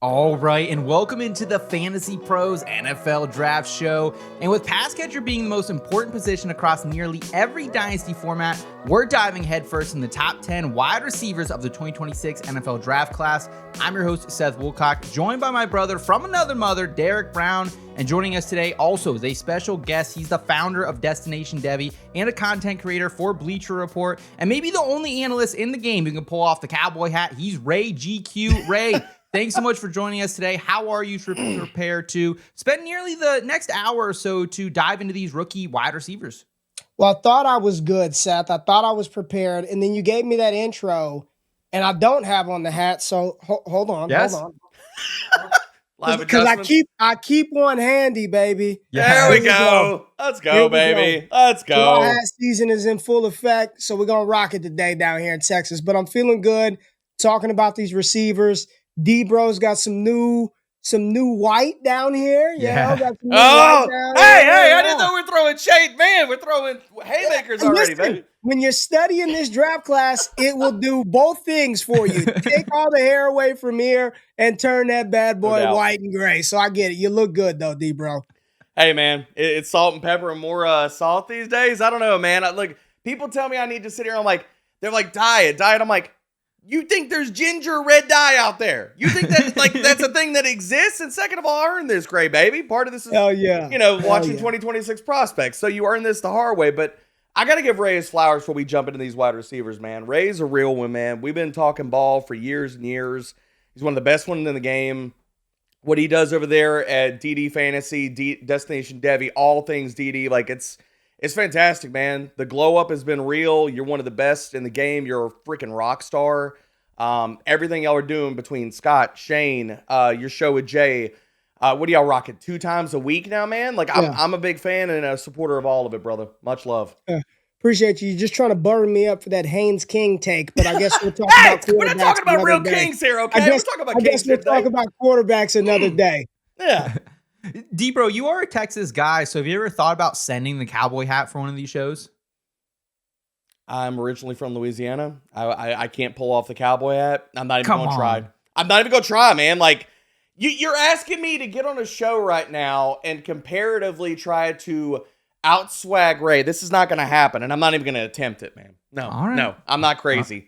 All right, and welcome into the Fantasy Pros NFL Draft Show. And with pass catcher being the most important position across nearly every dynasty format, we're diving headfirst in the top 10 wide receivers of the 2026 NFL Draft Class. I'm your host, Seth Woolcock, joined by my brother from another mother, Derek Brown. And joining us today also is a special guest. He's the founder of Destination Devy and a content creator for Bleacher Report, and maybe the only analyst in the game who can pull off the cowboy hat. He's Ray GQ. Ray, thanks so much for joining us today. How are you prepared to spend nearly the next hour or so to dive into these rookie wide receivers? Well, I thought I was good, Seth. I thought I was prepared, and then you gave me that intro, and I don't have on the hat, so hold on. Because I keep one handy, baby. There we go. Let's go, baby. Let's go. Our hat season is in full effect, so we're going to rock it today down here in Texas. But I'm feeling good talking about these receivers. D-Bro's got some new white down here. Yeah. Got some I didn't know we're throwing shade. Man, we're throwing haymakers already, baby. When you're studying this draft class, it will do both things for you. Take all the hair away from here and turn that bad boy white and gray. So I get it. You look good, though, D-Bro. Hey, man, it's salt and pepper and more salt these days. I don't know, man. Look, people tell me I need to sit here. They're like, diet. I'm like, you think there's ginger red dye out there? You think that that's a thing that exists? And second of all, I earned this, gray baby. Part of this is, watching 2026 prospects. So you earn this the hard way. But I got to give Ray his flowers before we jump into these wide receivers, man. Ray's a real one, man. We've been talking ball for years and years. He's one of the best ones in the game. What he does over there at DD Fantasy, Destination Devy, all things DD, it's fantastic, man. The glow up has been real. You're one of the best in the game. You're a freaking rock star. Everything y'all are doing between Scott, Shane, your show with Jay. What are y'all rocking? 2 times a week now, man? I'm a big fan and a supporter of all of it, brother. Much love. Appreciate you. You're just trying to burn me up for that Haynes King take, but I guess we'll talk about quarterbacks. We're not talking about real kings here, okay? We're talking about kings. I guess we'll talk about quarterbacks another day. Yeah. D-Bro, you are a Texas guy, so have you ever thought about sending the cowboy hat for one of these shows? I'm originally from Louisiana. I can't pull off the cowboy hat. I'm not even going to try. I'm not even going to try, man. You're asking me to get on a show right now and comparatively try to outswag Ray. This is not going to happen, and I'm not even going to attempt it, man. No, I'm not crazy.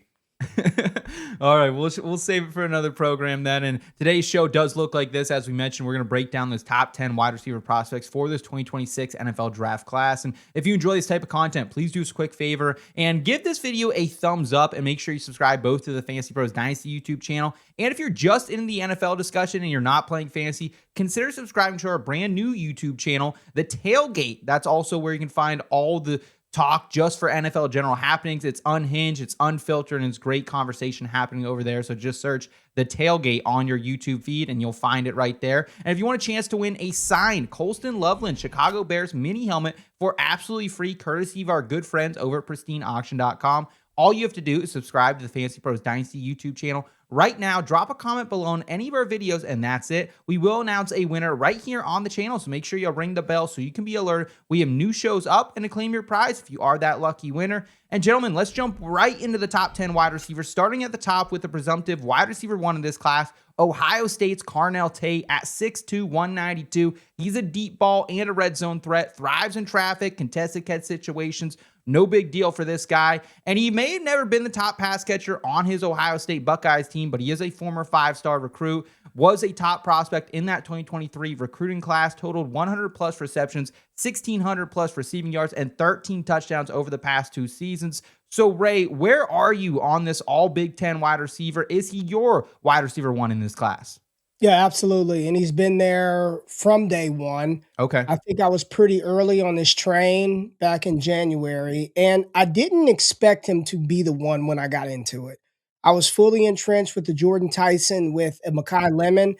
All right, we'll save it for another program then. And today's show does look like this. As we mentioned, we're going to break down those top 10 wide receiver prospects for this 2026 NFL Draft Class. And if you enjoy this type of content, please do us a quick favor and give this video a thumbs up and make sure you subscribe both to the Fantasy Pros Dynasty YouTube channel. And if you're just in the NFL discussion and you're not playing fantasy, consider subscribing to our brand new YouTube channel, The Tailgate. That's also where you can find all the talk just for NFL general happenings. It's unhinged, it's unfiltered, and it's great conversation happening over there. So just search The Tailgate on your YouTube feed and you'll find it right there. And if you want a chance to win a signed Colston Loveland Chicago Bears mini helmet for absolutely free, courtesy of our good friends over at pristineauction.com, all you have to do is subscribe to the Fantasy Pros Dynasty YouTube channel right now. Drop a comment below on any of our videos, and that's it. We will announce a winner right here on the channel, so make sure you ring the bell so you can be alerted. We have new shows up and to claim your prize if you are that lucky winner. And gentlemen, let's jump right into the top 10 wide receivers, starting at the top with the presumptive wide receiver 1 in this class, Ohio State's Carnell Tate at 6'2", 192. He's a deep ball and a red zone threat, thrives in traffic, contested catch situations. No big deal for this guy. And he may have never been the top pass catcher on his Ohio State Buckeyes team, but he is a former 5-star recruit, was a top prospect in that 2023 recruiting class, totaled 100-plus receptions, 1,600-plus receiving yards, and 13 touchdowns over the past 2 seasons. So, Ray, where are you on this all Big Ten wide receiver? Is he your wide receiver 1 in this class? Yeah, absolutely. And he's been there from day one. Okay. I think I was pretty early on this train back in January, and I didn't expect him to be the one when I got into it. I was fully entrenched with the Jordyn Tyson with a Makai Lemon.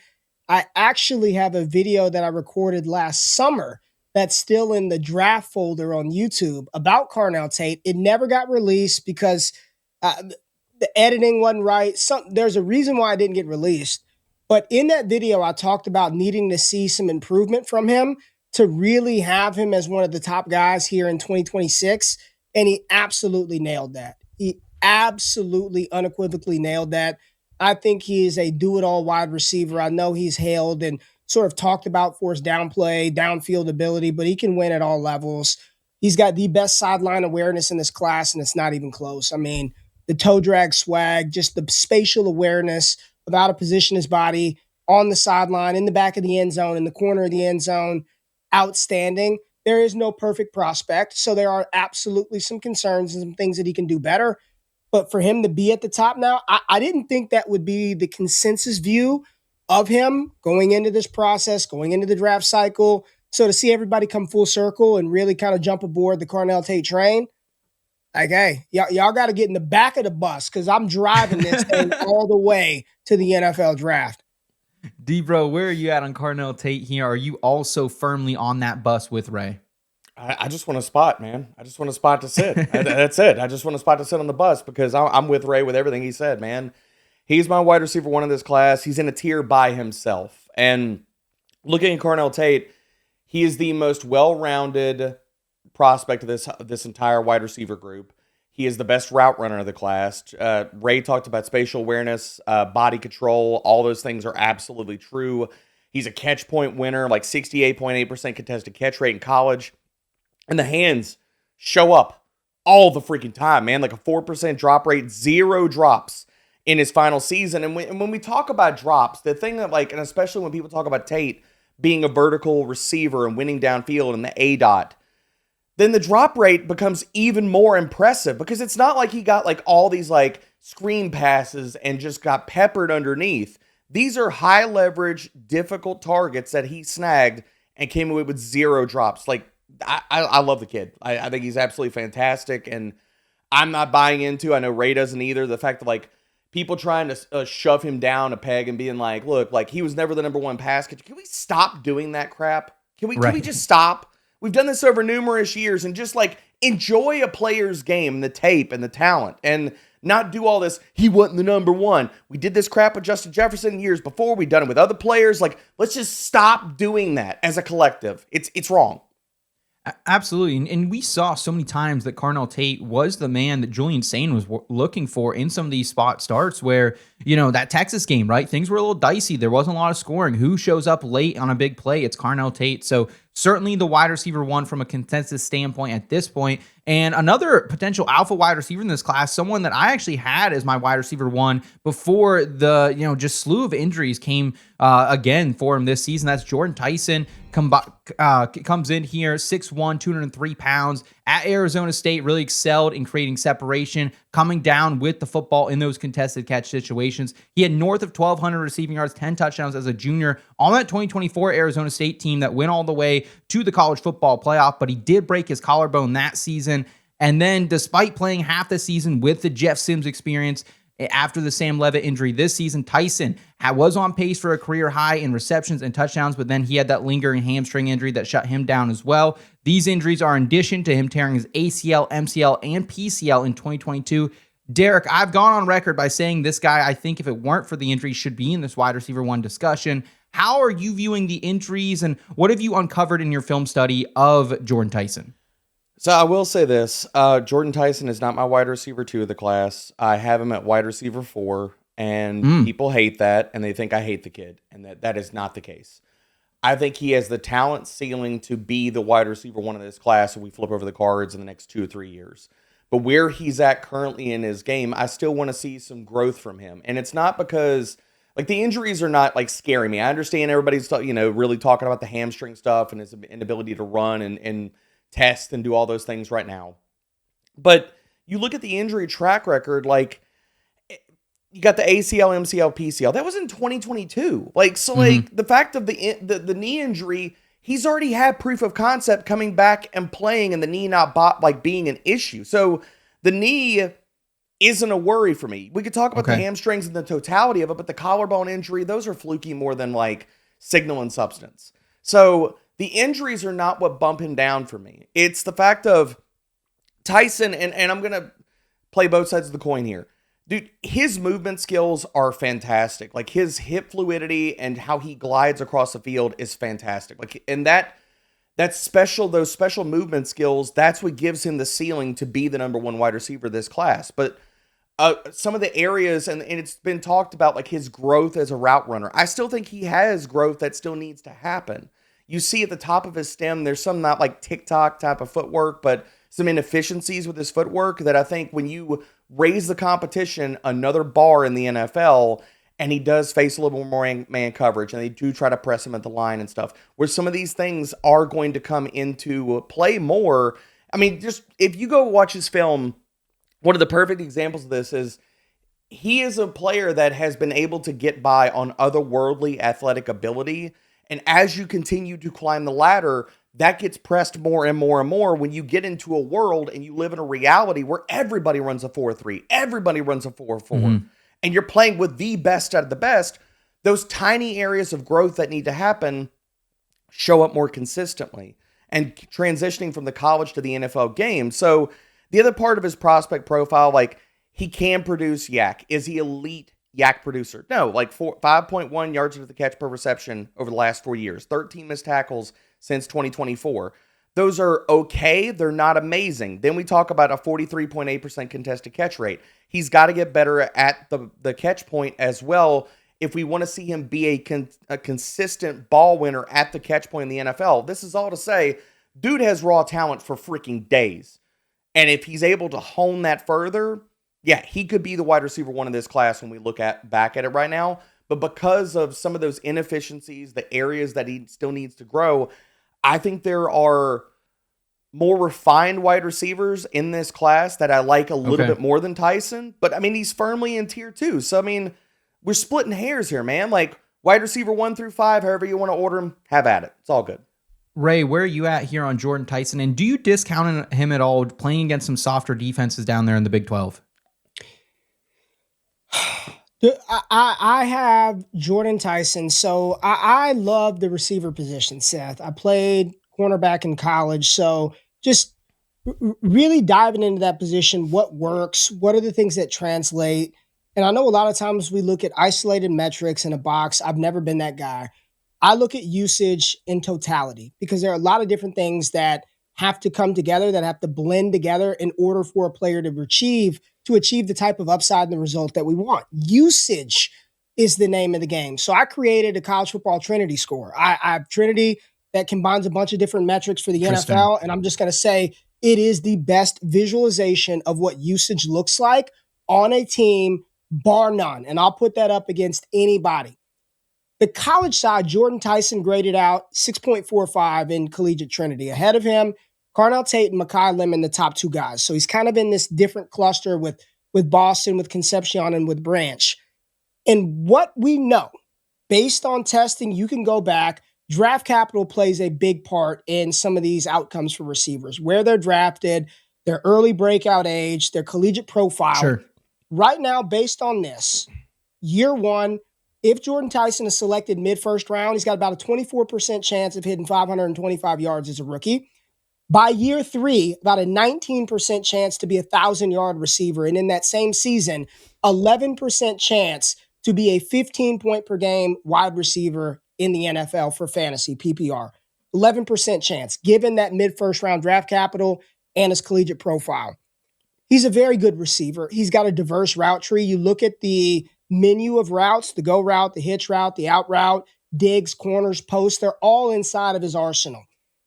I actually have a video that I recorded last summer that's still in the draft folder on YouTube about Carnell Tate. It never got released because the editing wasn't right. There's a reason why it didn't get released. But in that video, I talked about needing to see some improvement from him to really have him as one of the top guys here in 2026. And he absolutely nailed that. He absolutely unequivocally nailed that. I think he is a do-it-all wide receiver. I know he's hailed and sort of talked about for his down play, downfield ability, but he can win at all levels. He's got the best sideline awareness in this class, and it's not even close. I mean, the toe drag swag, just the spatial awareness of how to position his body on the sideline, in the back of the end zone, in the corner of the end zone, outstanding. There is no perfect prospect, so there are absolutely some concerns and some things that he can do better. But for him to be at the top now, I didn't think that would be the consensus view of him going into this process, going into the draft cycle. So to see everybody come full circle and really kind of jump aboard the Carnell Tate train, like, hey, y'all got to get in the back of the bus because I'm driving this thing all the way to the NFL draft. D-Bro, where are you at on Carnell Tate here? Are you also firmly on that bus with Ray? I just want a spot, man. I just want a spot to sit. That's it. I just want a spot to sit on the bus because I'm with Ray with everything he said, man. He's my wide receiver one in this class. He's in a tier by himself. And looking at Carnell Tate, he is the most well-rounded prospect of this entire wide receiver group. He is the best route runner of the class. Ray talked about spatial awareness, body control. All those things are absolutely true. He's a catch point winner, like 68.8% contested catch rate in college. And the hands show up all the freaking time, man. Like a 4% drop rate, 0 drops in his final season. And when we talk about drops, the thing that and especially when people talk about Tate being a vertical receiver and winning downfield in the A-dot, then the drop rate becomes even more impressive because it's not like he got all these screen passes and just got peppered underneath. These are high leverage, difficult targets that he snagged and came away with 0 drops. I love the kid. I think he's absolutely fantastic, and I'm not buying into, I know Ray doesn't either, the fact that people trying to shove him down a peg and being look, he was never the number one pass catcher. Can we stop doing that crap? Can we just stop? We've done this over numerous years and just enjoy a player's game, the tape and the talent, and not do all this. He wasn't the number one. We did this crap with Justin Jefferson years before. We've done it with other players. Let's just stop doing that as a collective. It's wrong. Absolutely. And we saw so many times that Carnell Tate was the man that Julian Sain was looking for in some of these spot starts where, that Texas game, right? Things were a little dicey. There wasn't a lot of scoring. Who shows up late on a big play? It's Carnell Tate. So certainly the wide receiver one from a consensus standpoint at this point. And another potential alpha wide receiver in this class, someone that I actually had as my wide receiver one before the, just slew of injuries came again for him this season. That's Jordyn Tyson. Comes in here, 6'1", 203 pounds. At Arizona State, really excelled in creating separation, coming down with the football in those contested catch situations. He had north of 1,200 receiving yards, 10 touchdowns as a junior on that 2024 Arizona State team that went all the way to the college football playoff, but he did break his collarbone that season. And then despite playing half the season with the Jeff Sims experience, after the Sam Levitt injury this season, Tyson was on pace for a career high in receptions and touchdowns, but then he had that lingering hamstring injury that shut him down as well. These injuries are in addition to him tearing his ACL, MCL, and PCL in 2022. Derek, I've gone on record by saying this guy, I think if it weren't for the injury, should be in this wide receiver one discussion. How are you viewing the injuries, and what have you uncovered in your film study of Jordyn Tyson? So I will say this, Jordyn Tyson is not my wide receiver 2 of the class. I have him at wide receiver 4, and people hate that, and they think I hate the kid, and that is not the case. I think he has the talent ceiling to be the wide receiver 1 of this class if we flip over the cards in the next 2 or 3 years. But where he's at currently in his game, I still want to see some growth from him. And it's not because, the injuries are not, scaring me. I understand everybody's, really talking about the hamstring stuff and his inability to run and test and do all those things right now. But you look at the injury track record, you got the ACL, MCL, PCL. That was in 2022. The fact of the knee injury, he's already had proof of concept coming back and playing and the knee not being an issue. So the knee isn't a worry for me. We could talk about the hamstrings and the totality of it, but the collarbone injury, those are fluky more than signal and substance. So the injuries are not what bump him down for me. It's the fact of Tyson, and I'm going to play both sides of the coin here. Dude, his movement skills are fantastic. His hip fluidity and how he glides across the field is fantastic. And those special movement skills, that's what gives him the ceiling to be the number one wide receiver of this class. But some of the areas, and it's been talked about, like his growth as a route runner. I still think he has growth that still needs to happen. You see at the top of his stem, there's some not like TikTok type of footwork, but some inefficiencies with his footwork that I think when you raise the competition another bar in the NFL, and he does face a little more man coverage, and they do try to press him at the line and stuff, where some of these things are going to come into play more. I mean, just if you go watch his film, one of the perfect examples of this is he is a player that has been able to get by on otherworldly athletic ability. And as you continue to climb the ladder, that gets pressed more and more and more when you get into a world and you live in a reality where everybody runs a 4-3, everybody runs a 4-4, and you're playing with the best out of the best. Those tiny areas of growth that need to happen show up more consistently, and transitioning from the college to the NFL game. So the other part of his prospect profile, like he can produce yak. Is he elite yak producer? No, like 5.1 yards to the catch per reception over the last 4 years, 13 missed tackles since 2024. Those are okay. They're not amazing. Then we talk about a 43.8% contested catch rate. He's got to get better at the catch point as well if we want to see him be a consistent ball winner at the catch point in the NFL. This is all to say, dude has raw talent for freaking days. And if he's able to hone that further, yeah, he could be the wide receiver one in this class when we look back at it right now. But because of some of those inefficiencies, the areas that he still needs to grow, I think there are more refined wide receivers in this class that I like a little bit more than Tyson. But, I mean, he's firmly in tier 2. So, I mean, we're splitting hairs here, man. Like, wide receiver 1 through 5, however you want to order them, have at it. It's all good. Ray, where are you at here on Jordyn Tyson? And do you discount him at all playing against some softer defenses down there in the Big 12? I have Jordyn Tyson. So I love the receiver position, Seth. I played cornerback in college. So just really diving into that position, what works, what are the things that translate. And I know a lot of times we look at isolated metrics in a box. I've never been that guy. I look at usage in totality because there are a lot of different things that have to come together, that have to blend together in order for a player to achieve the type of upside and the result that we want. Usage is the name of the game. So I created a college football Trinity score. I have Trinity that combines a bunch of different metrics for the NFL, and I'm just going to say it is the best visualization of what usage looks like on a team, bar none. And I'll put that up against anybody. The college side, Jordyn Tyson graded out 6.45 in collegiate Trinity. Ahead of him, Carnell Tate and Makai Lemon, the top two guys. So he's kind of in this different cluster with Boston, with Concepcion, and with Branch. And what we know, based on testing, you can go back. Draft capital plays a big part in some of these outcomes for receivers, where they're drafted, their early breakout age, their collegiate profile. Sure. Right now, based on this, year one, if Jordyn Tyson is selected mid-first round, he's got about a 24% chance of hitting 525 yards as a rookie. By year 3, about a 19% chance to be a 1,000-yard receiver. And in that same season, 11% chance to be a 15-point-per-game wide receiver in the NFL for fantasy, PPR. 11% chance, given that mid-first round draft capital and his collegiate profile. He's a very good receiver. He's got a diverse route tree. You look at the menu of routes, the go route, the hitch route, the out route, digs, corners, posts, they're all inside of his arsenal.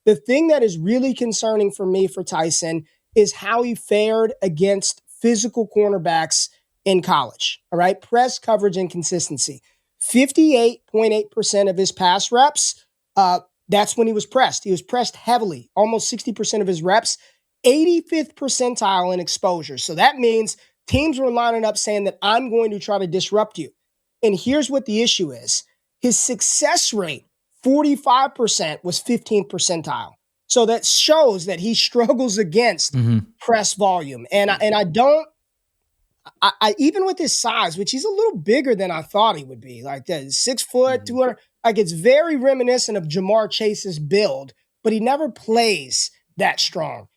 The thing that is really concerning for me for Tyson is how he fared against physical cornerbacks in college. All right. Press coverage and consistency. 58.8% of his pass reps, that's when he was pressed. He was pressed heavily, almost 60% of his reps, 85th percentile in exposure. So that means teams were lining up saying that I'm going to try to disrupt you. And here's what the issue is. His success rate, 45%, was 15th percentile. So that shows that he struggles against press volume. And I even with his size, which he's a little bigger than I thought he would be, like that 6 foot, 200, like it's very reminiscent of Jamar Chase's build, but he never plays that strong.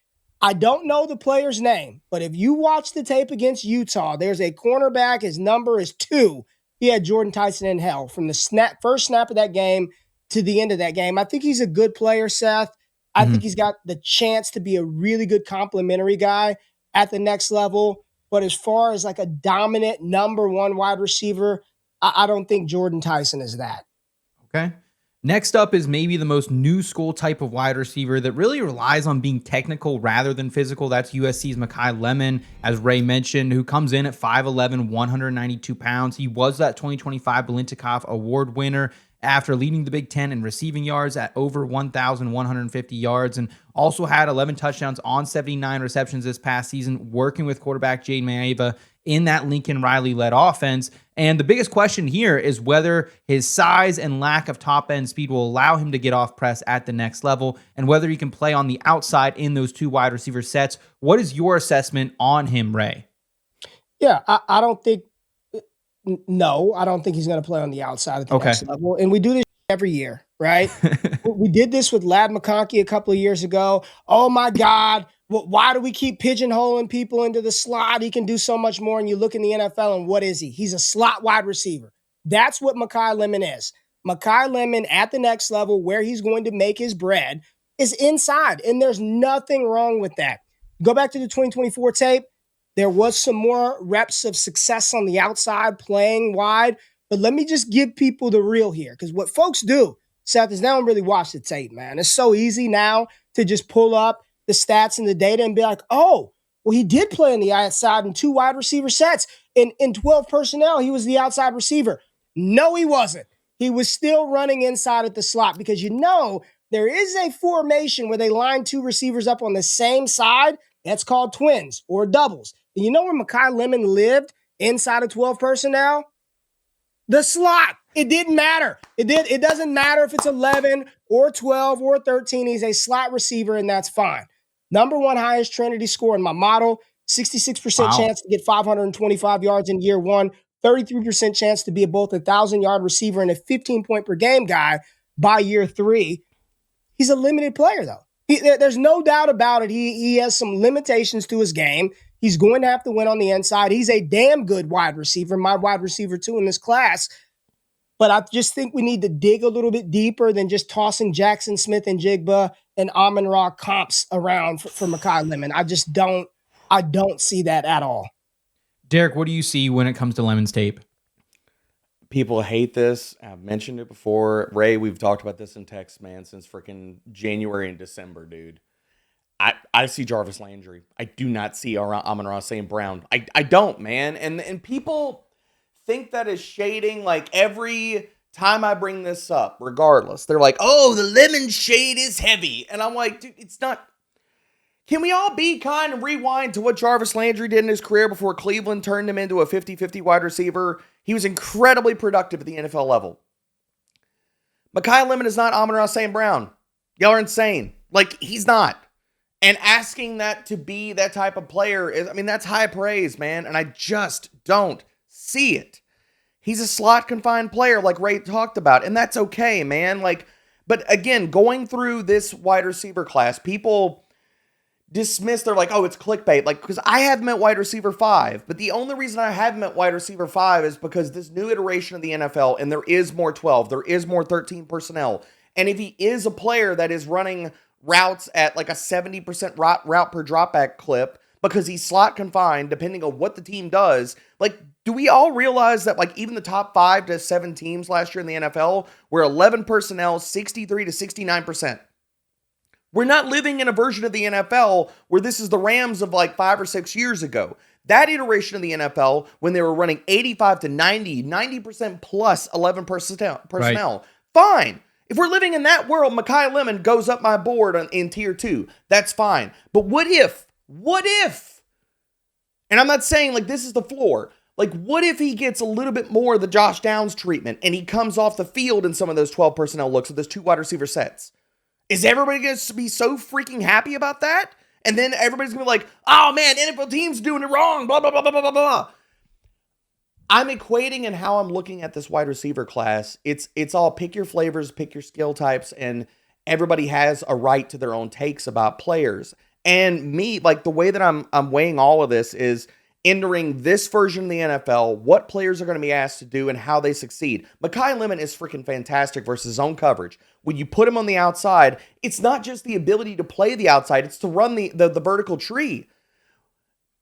I don't know the player's name, but if you watch the tape against Utah, there's a cornerback. His number is 2. He had Jordyn Tyson in hell from the first snap of that game to the end of that game. I think he's a good player, Seth. I think he's got the chance to be a really good complimentary guy at the next level. But as far as like a dominant number one wide receiver, I don't think Jordyn Tyson is that. Okay. Next up is maybe the most new school type of wide receiver that really relies on being technical rather than physical. That's USC's Makai Lemon, as Ray mentioned, who comes in at 5'11", 192 pounds. He was that 2025 Biletnikoff Award winner after leading the Big Ten in receiving yards at over 1,150 yards, and also had 11 touchdowns on 79 receptions this past season, working with quarterback Jade Maeva in that Lincoln Riley-led offense. And the biggest question here is whether his size and lack of top-end speed will allow him to get off press at the next level, and whether he can play on the outside in those two wide receiver sets. What is your assessment on him, Ray? Yeah, I don't think I don't think he's going to play on the outside at the next level. And we do this every year, right? We did this with Ladd McConkey a couple of years ago. Oh my God, why do we keep pigeonholing people into the slot? He can do so much more. And you look in the NFL and what is he? He's a slot wide receiver. That's what Makai Lemon is. Makai Lemon at the next level where he's going to make his bread is inside. And there's nothing wrong with that. Go back to the 2024 tape. There was some more reps of success on the outside playing wide, but let me just give people the real here, because what folks do, Seth, is they don't really watch the tape, man. It's so easy now to just pull up the stats and the data and be like, oh, well, he did play on the outside in two wide receiver sets. In 12 personnel, he was the outside receiver. No, he wasn't. He was still running inside at the slot because there is a formation where they line two receivers up on the same side. That's called twins or doubles. And you know where Makai Lemon lived inside of 12 personnel? The slot. It didn't matter. It doesn't matter if it's 11 or 12 or 13. He's a slot receiver, and that's fine. Number one highest Trinity score in my model, 66% chance to get 525 yards in year one, 33% chance to be both a 1,000-yard receiver and a 15-point per game guy by year three. He's a limited player, though. There's no doubt about it. He has some limitations to his game. He's going to have to win on the inside. He's a damn good wide receiver, my wide receiver too in this class. But I just think we need to dig a little bit deeper than just tossing Jackson Smith and Jigba and Amon-Ra comps around for Makai Lemon. I don't see that at all. Derek, what do you see when it comes to Lemon's tape? People hate this. I've mentioned it before. Ray, we've talked about this in text, man, since freaking January and December, dude. I see Jarvis Landry. I do not see Amon-Ra St. Brown. I don't, man. And people think that is shading like every time I bring this up, regardless. They're like, oh, the lemon shade is heavy. And I'm like, dude, it's not. Can we all be kind and rewind to what Jarvis Landry did in his career before Cleveland turned him into a 50-50 wide receiver? He was incredibly productive at the NFL level. Makai Lemon is not Amon-Ra St. Brown. Y'all are insane. Like, he's not. And asking that to be that type of player is, that's high praise, man. And I just don't see it. He's a slot confined player like Ray talked about. And that's okay, man. But again, going through this wide receiver class, people dismiss, they're like, oh, it's clickbait. Because I have him at wide receiver 5. But the only reason I have him at wide receiver 5 is because this new iteration of the NFL, and there is more 12, there is more 13 personnel. And if he is a player that is running routes at like a 70% route per dropback clip because he's slot confined, depending on what the team does. Do we all realize that even the top 5 to 7 teams last year in the NFL were 11 personnel, 63 to 69%? We're not living in a version of the NFL where this is the Rams of 5 or 6 years ago. That iteration of the NFL, when they were running 85 to 90% plus 11 personnel, Right. Fine. If we're living in that world, Makai Lemon goes up my board in tier 2. That's fine. But what if? And I'm not saying this is the floor. What if he gets a little bit more of the Josh Downs treatment and he comes off the field in some of those 12 personnel looks of those 2 wide receiver sets? Is everybody going to be so freaking happy about that? And then everybody's going to be like, oh man, NFL team's doing it wrong, blah, blah, blah, blah, blah, blah. I'm equating in how I'm looking at this wide receiver class. It's all pick your flavors, pick your skill types, and everybody has a right to their own takes about players. And me, the way that I'm weighing all of this is entering this version of the NFL, what players are going to be asked to do and how they succeed. Makai Lemon is freaking fantastic versus zone coverage. When you put him on the outside, it's not just the ability to play the outside, it's to run the vertical tree.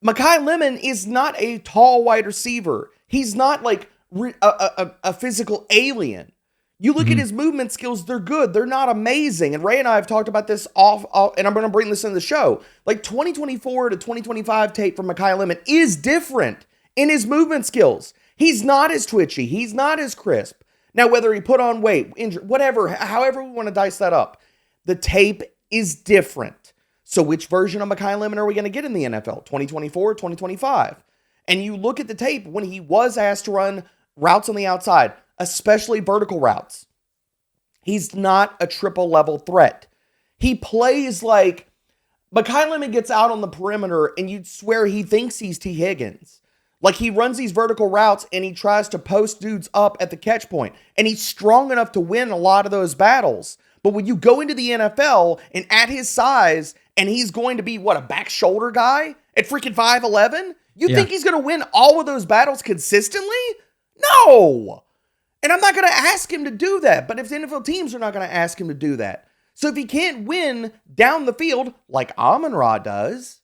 Makai Lemon is not a tall wide receiver. He's not like a physical alien. You look at his movement skills, they're good. They're not amazing. And Ray and I have talked about this off and I'm going to bring this in the show. Like 2024 to 2025 tape from Makai Lemon is different in his movement skills. He's not as twitchy. He's not as crisp. Now, whether he put on weight, injured, whatever, however we want to dice that up, the tape is different. So which version of Makai Lemon are we going to get in the NFL? 2024, 2025? And you look at the tape when he was asked to run routes on the outside, especially vertical routes. He's not a triple level threat. He plays like Makai Lemon gets out on the perimeter and you'd swear he thinks he's T. Higgins. Like he runs these vertical routes and he tries to post dudes up at the catch point. And he's strong enough to win a lot of those battles. But when you go into the NFL and at his size, and he's going to be, what, a back shoulder guy at freaking 5'11"? You think he's going to win all of those battles consistently? No! And I'm not going to ask him to do that. But if the NFL teams are not going to ask him to do that. So if he can't win down the field like Amon-Ra does,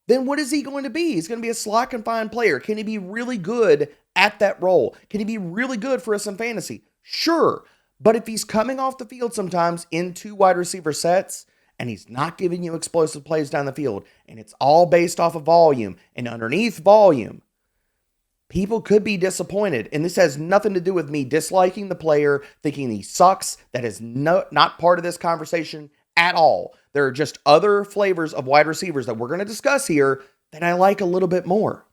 then what is he going to be? He's going to be a slot confined player. Can he be really good at that role? Can he be really good for us in fantasy? Sure. But if he's coming off the field sometimes in 2 wide receiver sets and he's not giving you explosive plays down the field and it's all based off of volume and underneath volume, people could be disappointed. And this has nothing to do with me disliking the player, thinking he sucks. That is not part of this conversation at all. There are just other flavors of wide receivers that we're going to discuss here that I like a little bit more.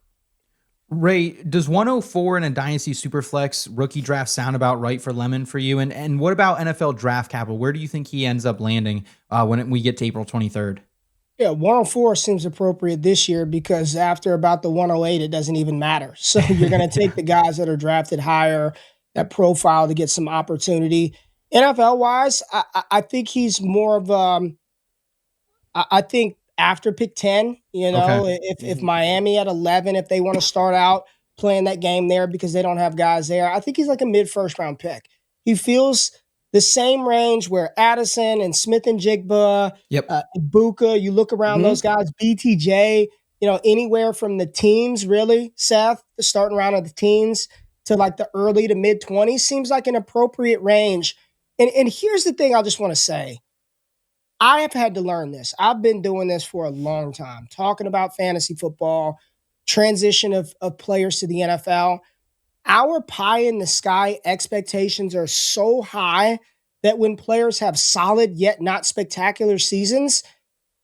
Ray, does 104 in a Dynasty Superflex rookie draft sound about right for Lemon for you? And what about NFL draft capital? Where do you think he ends up landing when we get to April 23rd? Yeah, 104 seems appropriate this year because after about the 108, it doesn't even matter. So you're going to take the guys that are drafted higher, that profile to get some opportunity. NFL-wise, I think he's more of I think after pick 10, if Miami at 11, if they want to start out playing that game there because they don't have guys there, I think he's like a mid-first round pick. He feels the same range where Addison and Smith and Jigba, Ibuka, you look around those guys, BTJ, anywhere from the teens, really, Seth, the starting round of the teens to like the early to mid-20s seems like an appropriate range. And here's the thing I just want to say. I have had to learn this. I've been doing this for a long time, talking about fantasy football, transition of players to the NFL. Our pie in the sky expectations are so high that when players have solid yet not spectacular seasons,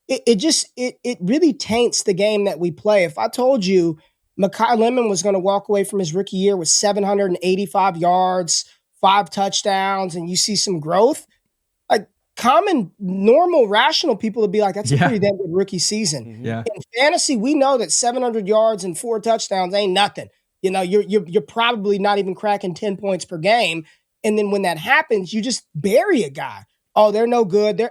it really taints the game that we play. If I told you Makai Lemon was going to walk away from his rookie year with 785 yards, 5 touchdowns, and you see some growth, like common, normal, rational people would be like, that's a pretty damn good rookie season. Yeah. In fantasy, we know that 700 yards and 4 touchdowns ain't nothing. You're probably not even cracking 10 points per game. And then when that happens, you just bury a guy. Oh, they're no good.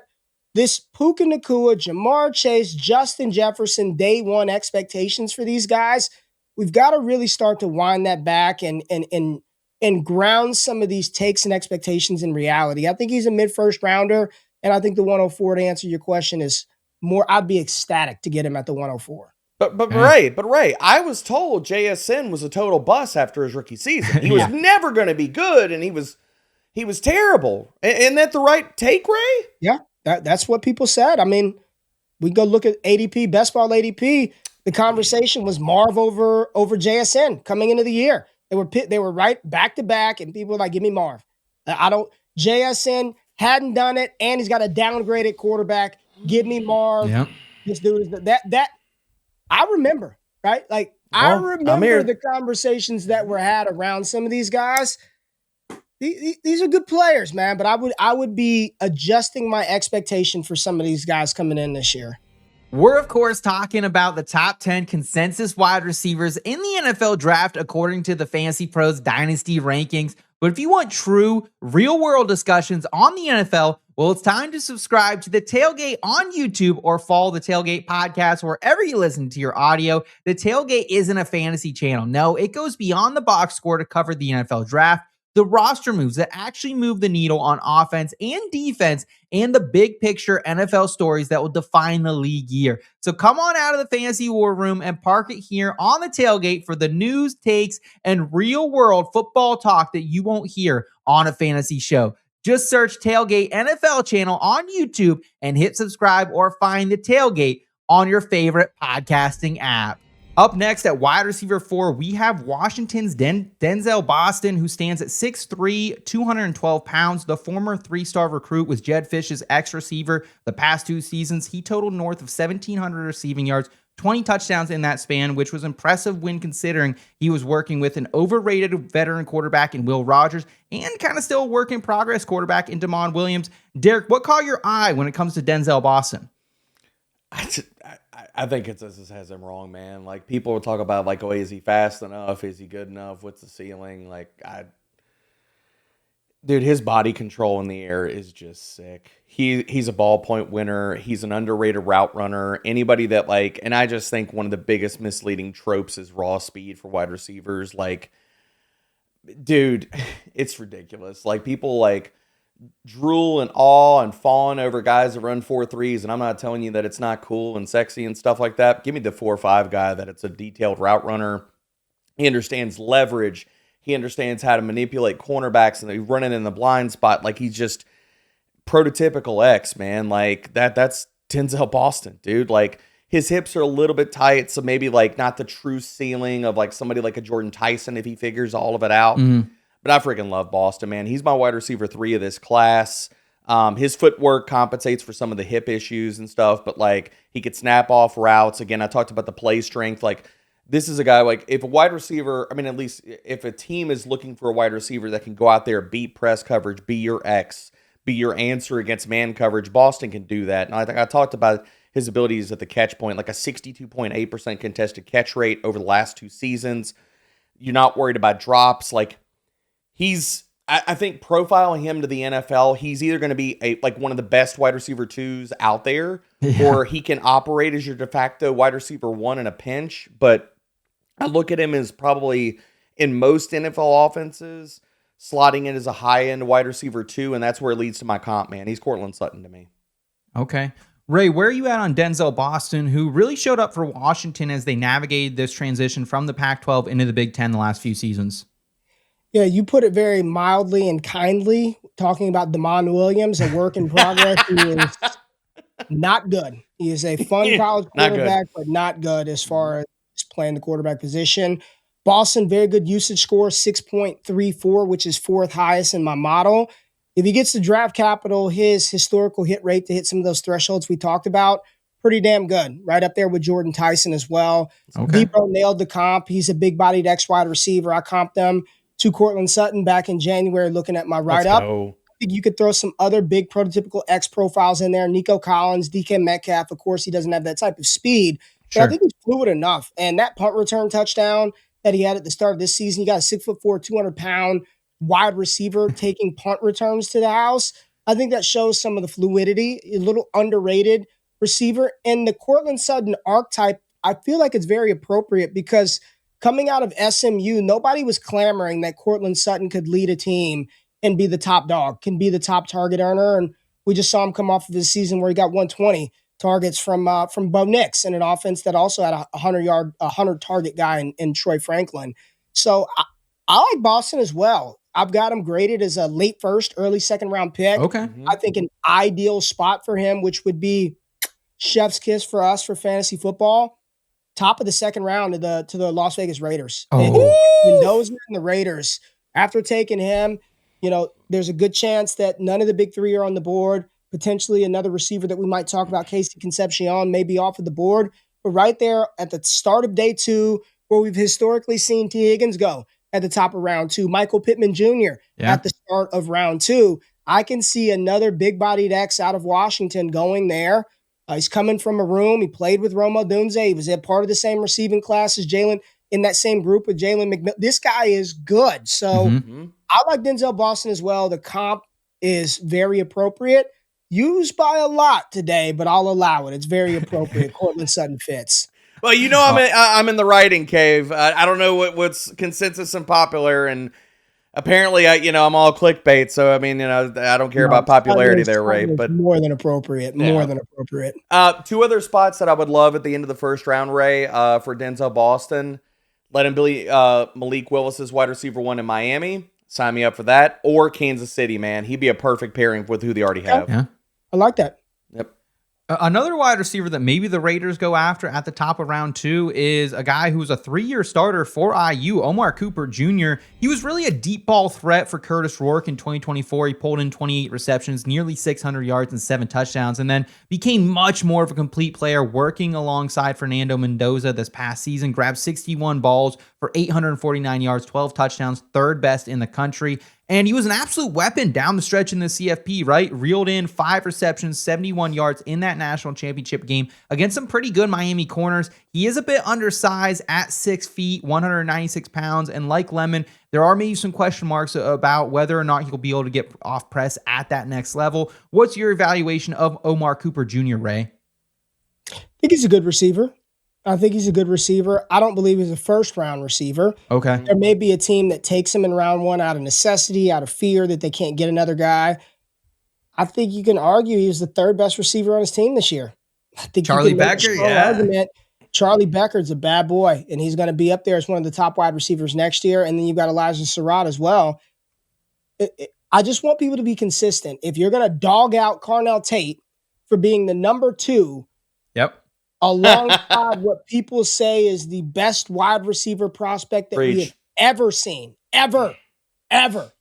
This Puka Nacua, Jamar Chase, Justin Jefferson, day one expectations for these guys, we've got to really start to wind that back and ground some of these takes and expectations in reality. I think he's a mid-first rounder, and I think the 104, to answer your question, is more, I'd be ecstatic to get him at the 104. But Ray, I was told JSN was a total bust after his rookie season. He was never going to be good, and he was terrible. Isn't that the right take, Ray? Yeah, that's what people said. I mean, we go look at ADP, best ball ADP. The conversation was Marv over JSN coming into the year. They were right back to back, and people were like, "Give me Marv." JSN hadn't done it, and he's got a downgraded quarterback. Give me Marv. Yep. This dude is that. I remember, right? Like I remember the conversations that were had around some of these guys. These are good players, man. But I would be adjusting my expectation for some of these guys coming in this year. We're, of course, talking about the top 10 consensus wide receivers in the NFL draft according to the FantasyPros Dynasty rankings. But if you want true, real-world discussions on the NFL, well, it's time to subscribe to the Tailgate on YouTube or follow the Tailgate podcast wherever you listen to your audio. The Tailgate isn't a fantasy channel. No, it goes beyond the box score to cover the NFL draft. the roster moves that actually move the needle on offense and defense, and the big picture NFL stories that will define the league year. So come on out of the fantasy war room and park it here on the tailgate for the news, takes, and real world football talk that you won't hear on a fantasy show. Just search Tailgate NFL channel on YouTube and hit subscribe, or find the Tailgate on your favorite podcasting app. Up next at wide receiver 4, we have Washington's Denzel Boston, who stands at 6'3", 212 pounds. The former 3-star recruit was Jed Fish's ex-receiver the past 2 seasons. He totaled north of 1,700 receiving yards, 20 touchdowns in that span, which was impressive when considering he was working with an overrated veteran quarterback in Will Rogers and kind of still a work in progress quarterback in Damon Williams. Derek, what caught your eye when it comes to Denzel Boston? I think it has him wrong, man. Like, people will talk about, like, oh, is he fast enough? Is he good enough? What's the ceiling? Like, dude, his body control in the air is just sick. He's a ballpoint winner. He's an underrated route runner. Anybody that, like, and I just think one of the biggest misleading tropes is raw speed for wide receivers. Like, dude, it's ridiculous. Like, people, like, drool and awe and fawn over guys that run 4.3s, and I'm not telling you that it's not cool and sexy and stuff like that. Give me the 4.5 guy that it's a detailed route runner. He understands leverage. He understands how to manipulate cornerbacks, and he's running in the blind spot. Like, he's just prototypical X, man. Like, that's Denzel Boston, dude. Like, his hips are a little bit tight, so maybe, like, not the true ceiling of, like, somebody like a Jordyn Tyson if he figures all of it out. Mm-hmm. But I freaking love Boston, man. He's my wide receiver 3 of this class. His footwork compensates for some of the hip issues and stuff, but, like, he could snap off routes. Again, I talked about the play strength. Like, this is a guy, like, if a wide receiver, I mean, at least if a team is looking for a wide receiver that can go out there, beat press coverage, be your X, be your answer against man coverage, Boston can do that. And I think I talked about his abilities at the catch point, like a 62.8% contested catch rate over the last 2 seasons. You're not worried about drops. Like, I think profiling him to the NFL, he's either going to be like one of the best wide receiver 2s out there, or he can operate as your de facto wide receiver 1 in a pinch. But I look at him as probably, in most NFL offenses, slotting in as a high-end wide receiver 2, and that's where it leads to my comp, man. He's Courtland Sutton to me. Okay. Ray, where are you at on Denzel Boston, who really showed up for Washington as they navigated this transition from the Pac-12 into the Big Ten the last few seasons? Yeah, you put it very mildly and kindly, talking about Damon Williams, a work in progress. He is not good. He is a fun college quarterback, but not good as far as playing the quarterback position. Boston, very good usage score, 6.34, which is 4th highest in my model. If he gets the draft capital, his historical hit rate to hit some of those thresholds we talked about, pretty damn good. Right up there with Jordyn Tyson as well. Okay. Debo nailed the comp. He's a big-bodied X-wide receiver. I comped them to Courtland Sutton back in January, looking at my write-up. I think you could throw some other big prototypical X profiles in there. Nico Collins, DK Metcalf. Of course, he doesn't have that type of speed, but I think he's fluid enough. And that punt return touchdown that he had at the start of this season, you got a 6'4", 200-pound wide receiver taking punt returns to the house. I think that shows some of the fluidity, a little underrated receiver. And the Courtland Sutton archetype, I feel like it's very appropriate because coming out of SMU, nobody was clamoring that Courtland Sutton could lead a team and be the top dog, can be the top target earner. And we just saw him come off of his season where he got 120 targets from Bo Nix in an offense that also had a 100 target guy in Troy Franklin. So I like Boston as well. I've got him graded as a late 1st, early 2nd round pick. Okay. I think an ideal spot for him, which would be chef's kiss for us for fantasy football, top of the 2nd round to the Las Vegas Raiders. And those and the Raiders, after taking him, there's a good chance that none of the big 3 are on the board. Potentially another receiver that we might talk about, Casey Concepcion, may be off of the board. But right there at the start of day 2, where we've historically seen T. Higgins go at the top of round 2, Michael Pittman Jr. At the start of round 2, I can see another big-bodied X out of Washington going there. He's coming from a room. He played with Rome Odunze. He was a part of the same receiving class as Jalen, in that same group with Jalen McMillan. This guy is good. So I like Denzel Boston as well. The comp is very appropriate. Used by a lot today, but I'll allow it. It's very appropriate. Courtland Sutton fits. Well, I'm in the writing cave. I don't know what's consensus and popular, and Apparently, I'm all clickbait, so I mean, I don't care about popularity there, Ray. But more than appropriate. More than appropriate. Two other spots that I would love at the end of the first round, Ray, for Denzel Boston. Let him be Malik Willis's wide receiver 1 in Miami. Sign me up for that. Or Kansas City, man. He'd be a perfect pairing with who they already have. Yeah. I like that. Yep. Another wide receiver that maybe the Raiders go after at the top of round 2 is a guy who's a 3-year starter for IU, Omar Cooper Jr. He was really a deep ball threat for Curtis Rourke in 2024. He pulled in 28 receptions, nearly 600 yards and 7 touchdowns, and then became much more of a complete player working alongside Fernando Mendoza this past season. Grabbed 61 balls for 849 yards, 12 touchdowns, third best in the country. And he was an absolute weapon down the stretch in the CFP, right? Reeled in 5 receptions, 71 yards in that national championship game against some pretty good Miami corners. He is a bit undersized at 6 feet, 196 pounds. And like Lemon, there are maybe some question marks about whether or not he'll be able to get off press at that next level. What's your evaluation of Omar Cooper Jr., Ray? I think he's a good receiver. I don't believe he's a first-round receiver. Okay. There may be a team that takes him in round 1 out of necessity, out of fear that they can't get another guy. I think you can argue he was the 3rd best receiver on his team this year. I think Charlie Becker, argument. Charlie Becker's a bad boy, and he's going to be up there as one of the top wide receivers next year. And then you've got Elijah Surratt as well. I just want people to be consistent. If you're going to dog out Carnell Tate for being the number 2, yep, alongside what people say is the best wide receiver prospect that we have ever seen. Ever.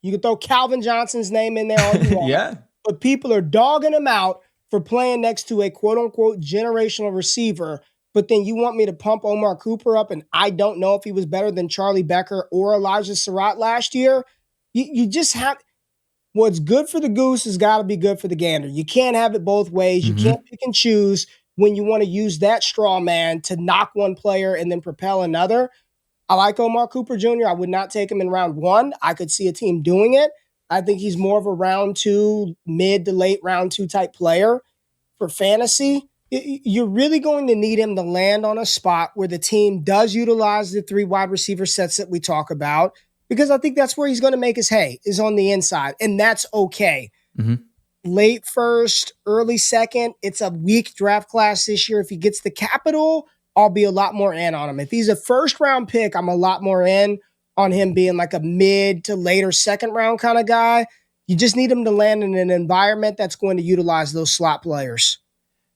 You can throw Calvin Johnson's name in there all you want. Yeah. But people are dogging him out for playing next to a quote-unquote generational receiver. But then you want me to pump Omar Cooper up, and I don't know if he was better than Charlie Becker or Elijah Surratt last year. You just have – what's good for the goose has got to be good for the gander. You can't have it both ways. You can't pick and choose when you want to use that straw man to knock one player and then propel another. I like Omar Cooper Jr. I would not take him in round 1. I could see a team doing it. I think he's more of a round 2, mid to late round 2 type player for fantasy. You're really going to need him to land on a spot where the team does utilize the 3 wide receiver sets that we talk about, because I think that's where he's going to make his hay, is on the inside, and that's okay. Late first, early second. It's a weak draft class this year. If he gets the capital, I'll be a lot more in on him. If he's a first round pick, I'm a lot more in on him being like a mid to later second round kind of guy. You just need him to land in an environment that's going to utilize those slot players.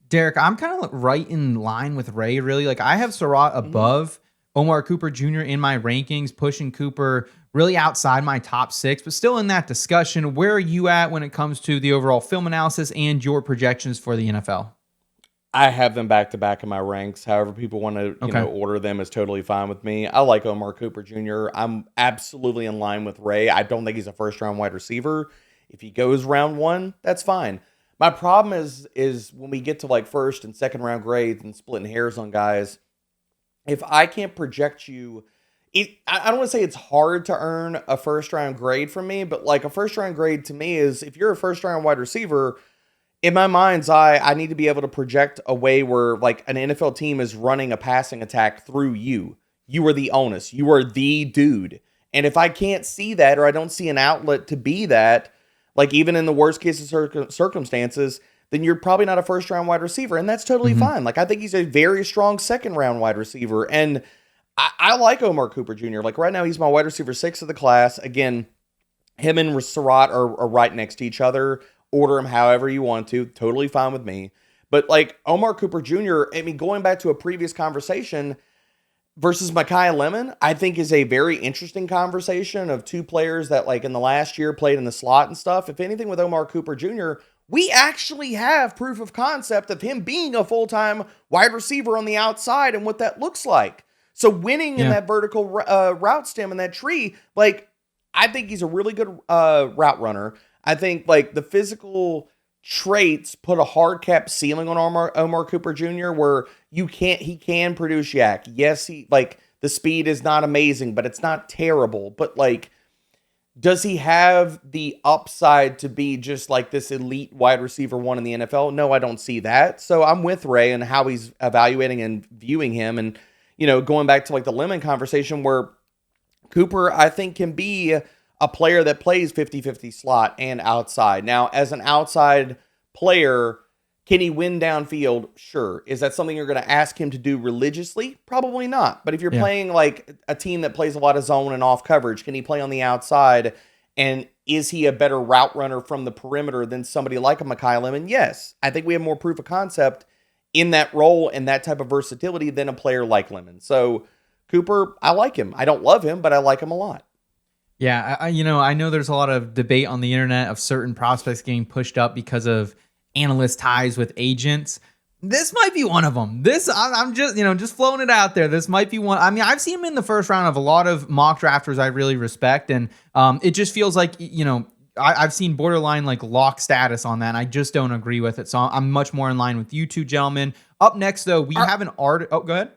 Derek, I'm kind of right in line with Ray, really. Like, I have Surratt above Omar Cooper Jr. in my rankings, pushing Cooper really outside my top 6, but still in that discussion. Where are you at when it comes to the overall film analysis and your projections for the NFL? I have them back to back in my ranks. However people want to order them is totally fine with me. I like Omar Cooper Jr. I'm absolutely in line with Ray. I don't think he's a first-round wide receiver. If he goes round 1, that's fine. My problem is when we get to like first and second round grades and splitting hairs on guys, if I can't project you, I don't want to say it's hard to earn a first round grade from me, but like a first round grade to me is if you're a first round wide receiver, in my mind's eye, I need to be able to project a way where like an NFL team is running a passing attack through you. You are the onus. You are the dude. And if I can't see that, or I don't see an outlet to be that, like even in the worst case of circumstances, then you're probably not a first round wide receiver. And that's totally fine. Like I think he's a very strong second round wide receiver. And I like Omar Cooper Jr. Like right now, he's my wide receiver 6 of the class. Again, him and Surratt are right next to each other. Order him however you want to. Totally fine with me. But like Omar Cooper Jr., I mean, going back to a previous conversation versus Makai Lemon, I think is a very interesting conversation of 2 players that like in the last year played in the slot and stuff. If anything with Omar Cooper Jr., we actually have proof of concept of him being a full-time wide receiver on the outside and what that looks like. So winning in that vertical route stem in that tree, like I think he's a really good route runner. I think like the physical traits put a hard cap ceiling on Omar Cooper Jr. where he can produce yak. Yes, he like the speed is not amazing, but it's not terrible. But like, does he have the upside to be just like this elite wide receiver 1 in the NFL? No, I don't see that. So I'm with Ray and how he's evaluating and viewing him. And, you know, going back to like the Lemon conversation where Cooper, I think, can be a player that plays 50-50 slot and outside. Now, as an outside player, can he win downfield? Sure. Is that something you're going to ask him to do religiously? Probably not. But if you're playing like a team that plays a lot of zone and off coverage, can he play on the outside? And is he a better route runner from the perimeter than somebody like a Makai Lemon? Yes. I think we have more proof of concept in that role and that type of versatility than a player like Lemon. So Cooper, I like him. I don't love him, but I like him a lot. Yeah, I know there's a lot of debate on the internet of certain prospects getting pushed up because of analyst ties with agents. This might be one of them. I'm just floating it out there. This might be one. I mean, I've seen him in the first round of a lot of mock drafters I really respect, and it just feels like, I've seen borderline like lock status on that, and I just don't agree with it. So I'm much more in line with you two gentlemen. Up next, though, we have an art. Oh, go ahead.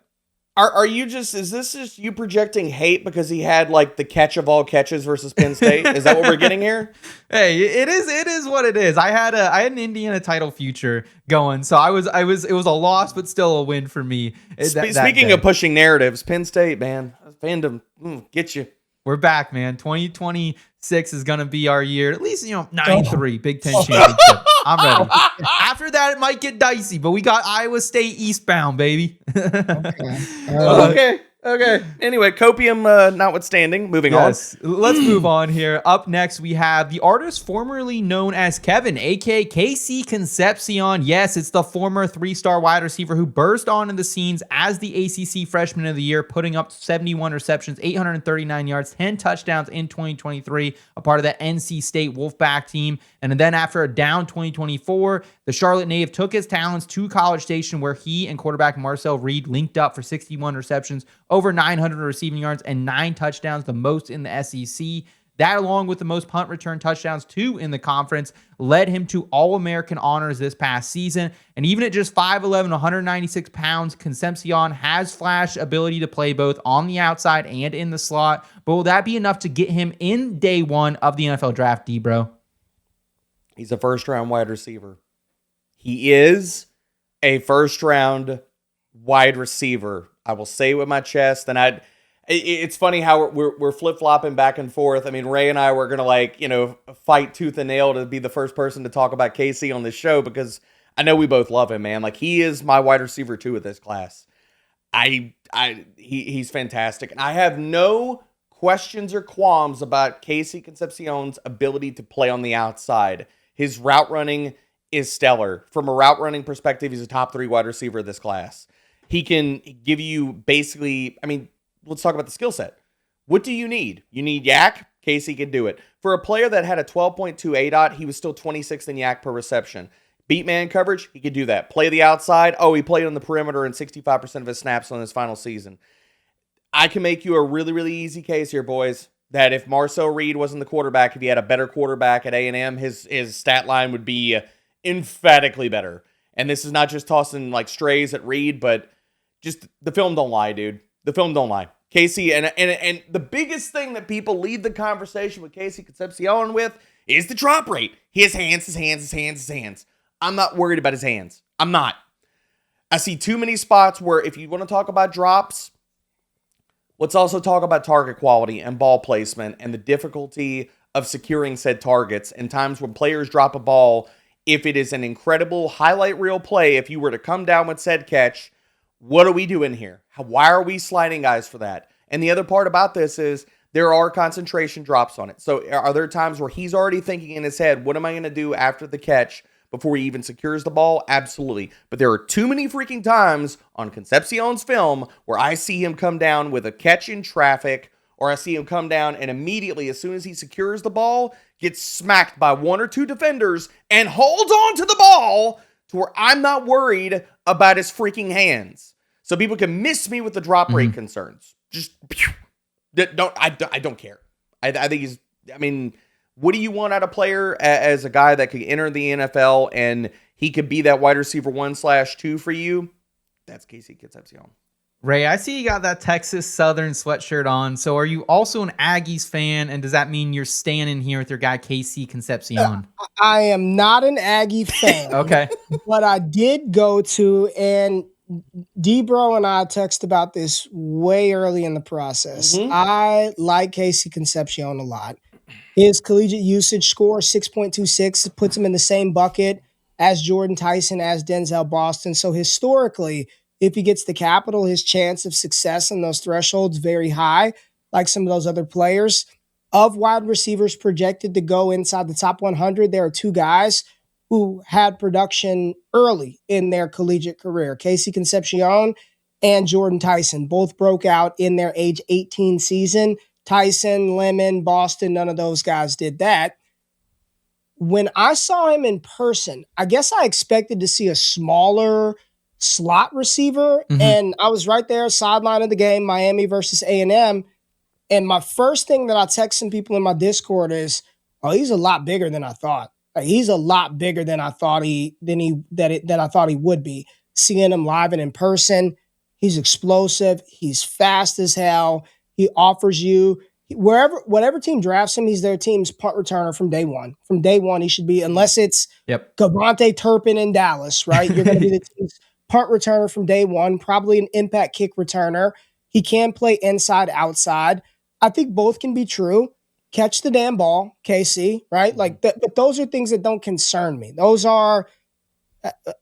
Is this just you projecting hate because he had like the catch of all catches versus Penn State? Is that what we're getting here? Hey, it is what it is. I had an Indiana title future going, so it was a loss, but still a win for me. Speaking of pushing narratives, Penn State, man, fandom, get you. We're back, man. 2026 is going to be our year. At least, 9-3, Big Ten championship. I'm ready. After that, it might get dicey, but we got Iowa State eastbound, baby. Okay. Anyway, copium notwithstanding, moving on. Let's move on here. Up next, we have the artist formerly known as Kevin, a.k.a. Casey Concepcion. Yes, it's the former 3-star wide receiver who burst onto the scenes as the ACC Freshman of the Year, putting up 71 receptions, 839 yards, 10 touchdowns in 2023, a part of the NC State Wolfpack team. And then after a down 2024, the Charlotte native took his talents to College Station, where he and quarterback Marcel Reed linked up for 61 receptions, over 900 receiving yards, and 9 touchdowns, the most in the SEC. That, along with the most punt return touchdowns, 2 in the conference, led him to All-American honors this past season. And even at just 5'11", 196 pounds, Concepcion has flashed ability to play both on the outside and in the slot. But will that be enough to get him in day one of the NFL draft, D-Bro? He's a first-round wide receiver. He is a first-round wide receiver. I will say it with my chest, and it's funny how we're flip-flopping back and forth. I mean, Ray and I were going to fight tooth and nail to be the first person to talk about Casey on this show, because I know we both love him, man. Like, he is my wide receiver too with this class. He's fantastic. And I have no questions or qualms about Casey Concepcion's ability to play on the outside. His route running is stellar. From a route running perspective, he's a top 3 wide receiver of this class. He can give you basically, let's talk about the skill set. What do you need? You need yak? Casey can do it. For a player that had a 12.2 ADOT, he was still 26th in yak per reception. Beat man coverage, he could do that. Play the outside, he played on the perimeter in 65% of his snaps on his final season. I can make you a really, really easy case here, boys, that if Marcel Reed wasn't the quarterback, if he had a better quarterback at A&M, his stat line would be emphatically better. And this is not just tossing like strays at Reed, but just the film don't lie, dude. The film don't lie. Casey, and the biggest thing that people lead the conversation with Casey Concepcion with is the drop rate. His hands. I'm not worried about his hands. I'm not. I see too many spots where if you want to talk about drops, let's also talk about target quality and ball placement and the difficulty of securing said targets, and times when players drop a ball. If it is an incredible highlight reel play, if you were to come down with said catch, what are we doing here? Why are we sliding guys for that? And the other part about this is there are concentration drops on it. So are there times where he's already thinking in his head, what am I going to do after the catch before he even secures the ball? Absolutely. But there are too many freaking times on Concepcion's film where I see him come down with a catch in traffic, or I see him come down and immediately, as soon as he secures the ball, gets smacked by 1 or 2 defenders and holds on to the ball to where I'm not worried about his freaking hands. So people can miss me with the drop rate concerns. Just I don't care. I think what do you want out of a player as a guy that could enter the NFL and he could be that wide receiver 1/2 for you? That's Casey Concepcion. Ray, I see you got that Texas Southern sweatshirt on. So are you also an Aggies fan? And does that mean you're staying in here with your guy, Casey Concepcion? I am not an Aggie fan. Okay. But I did go to, and D-Bro and I text about this way early in the process. I like Casey Concepcion a lot. His collegiate usage score, 6.26, puts him in the same bucket as Jordyn Tyson, as Denzel Boston. So historically, if he gets the capital, his chance of success in those thresholds very high, like some of those other players. Of wide receivers projected to go inside the top 100, there are two guys who had production early in their collegiate career, Casey Concepcion and Jordyn Tyson. Both broke out in their age 18 season. Tyson, Lemon, Boston, none of those guys did that. When I saw him in person, I guess I expected to see a smaller slot receiver, and I was right there, sideline of the game, Miami versus A&M, and my first thing that I text some people in my Discord is, "Oh, he's a lot bigger than I thought. Like, he's a lot bigger than I thought I thought he would be." Seeing him live and in person, he's explosive. He's fast as hell. He offers you whatever team drafts him, he's their team's punt returner from day one. From day one, he should be, unless it's Gavante Turpin in Dallas, right? You're going to be the team's punt returner from day one, probably an impact kick returner. He can play inside, outside. I think both can be true. Catch the damn ball, KC, right? Like, but those are things that don't concern me. Those are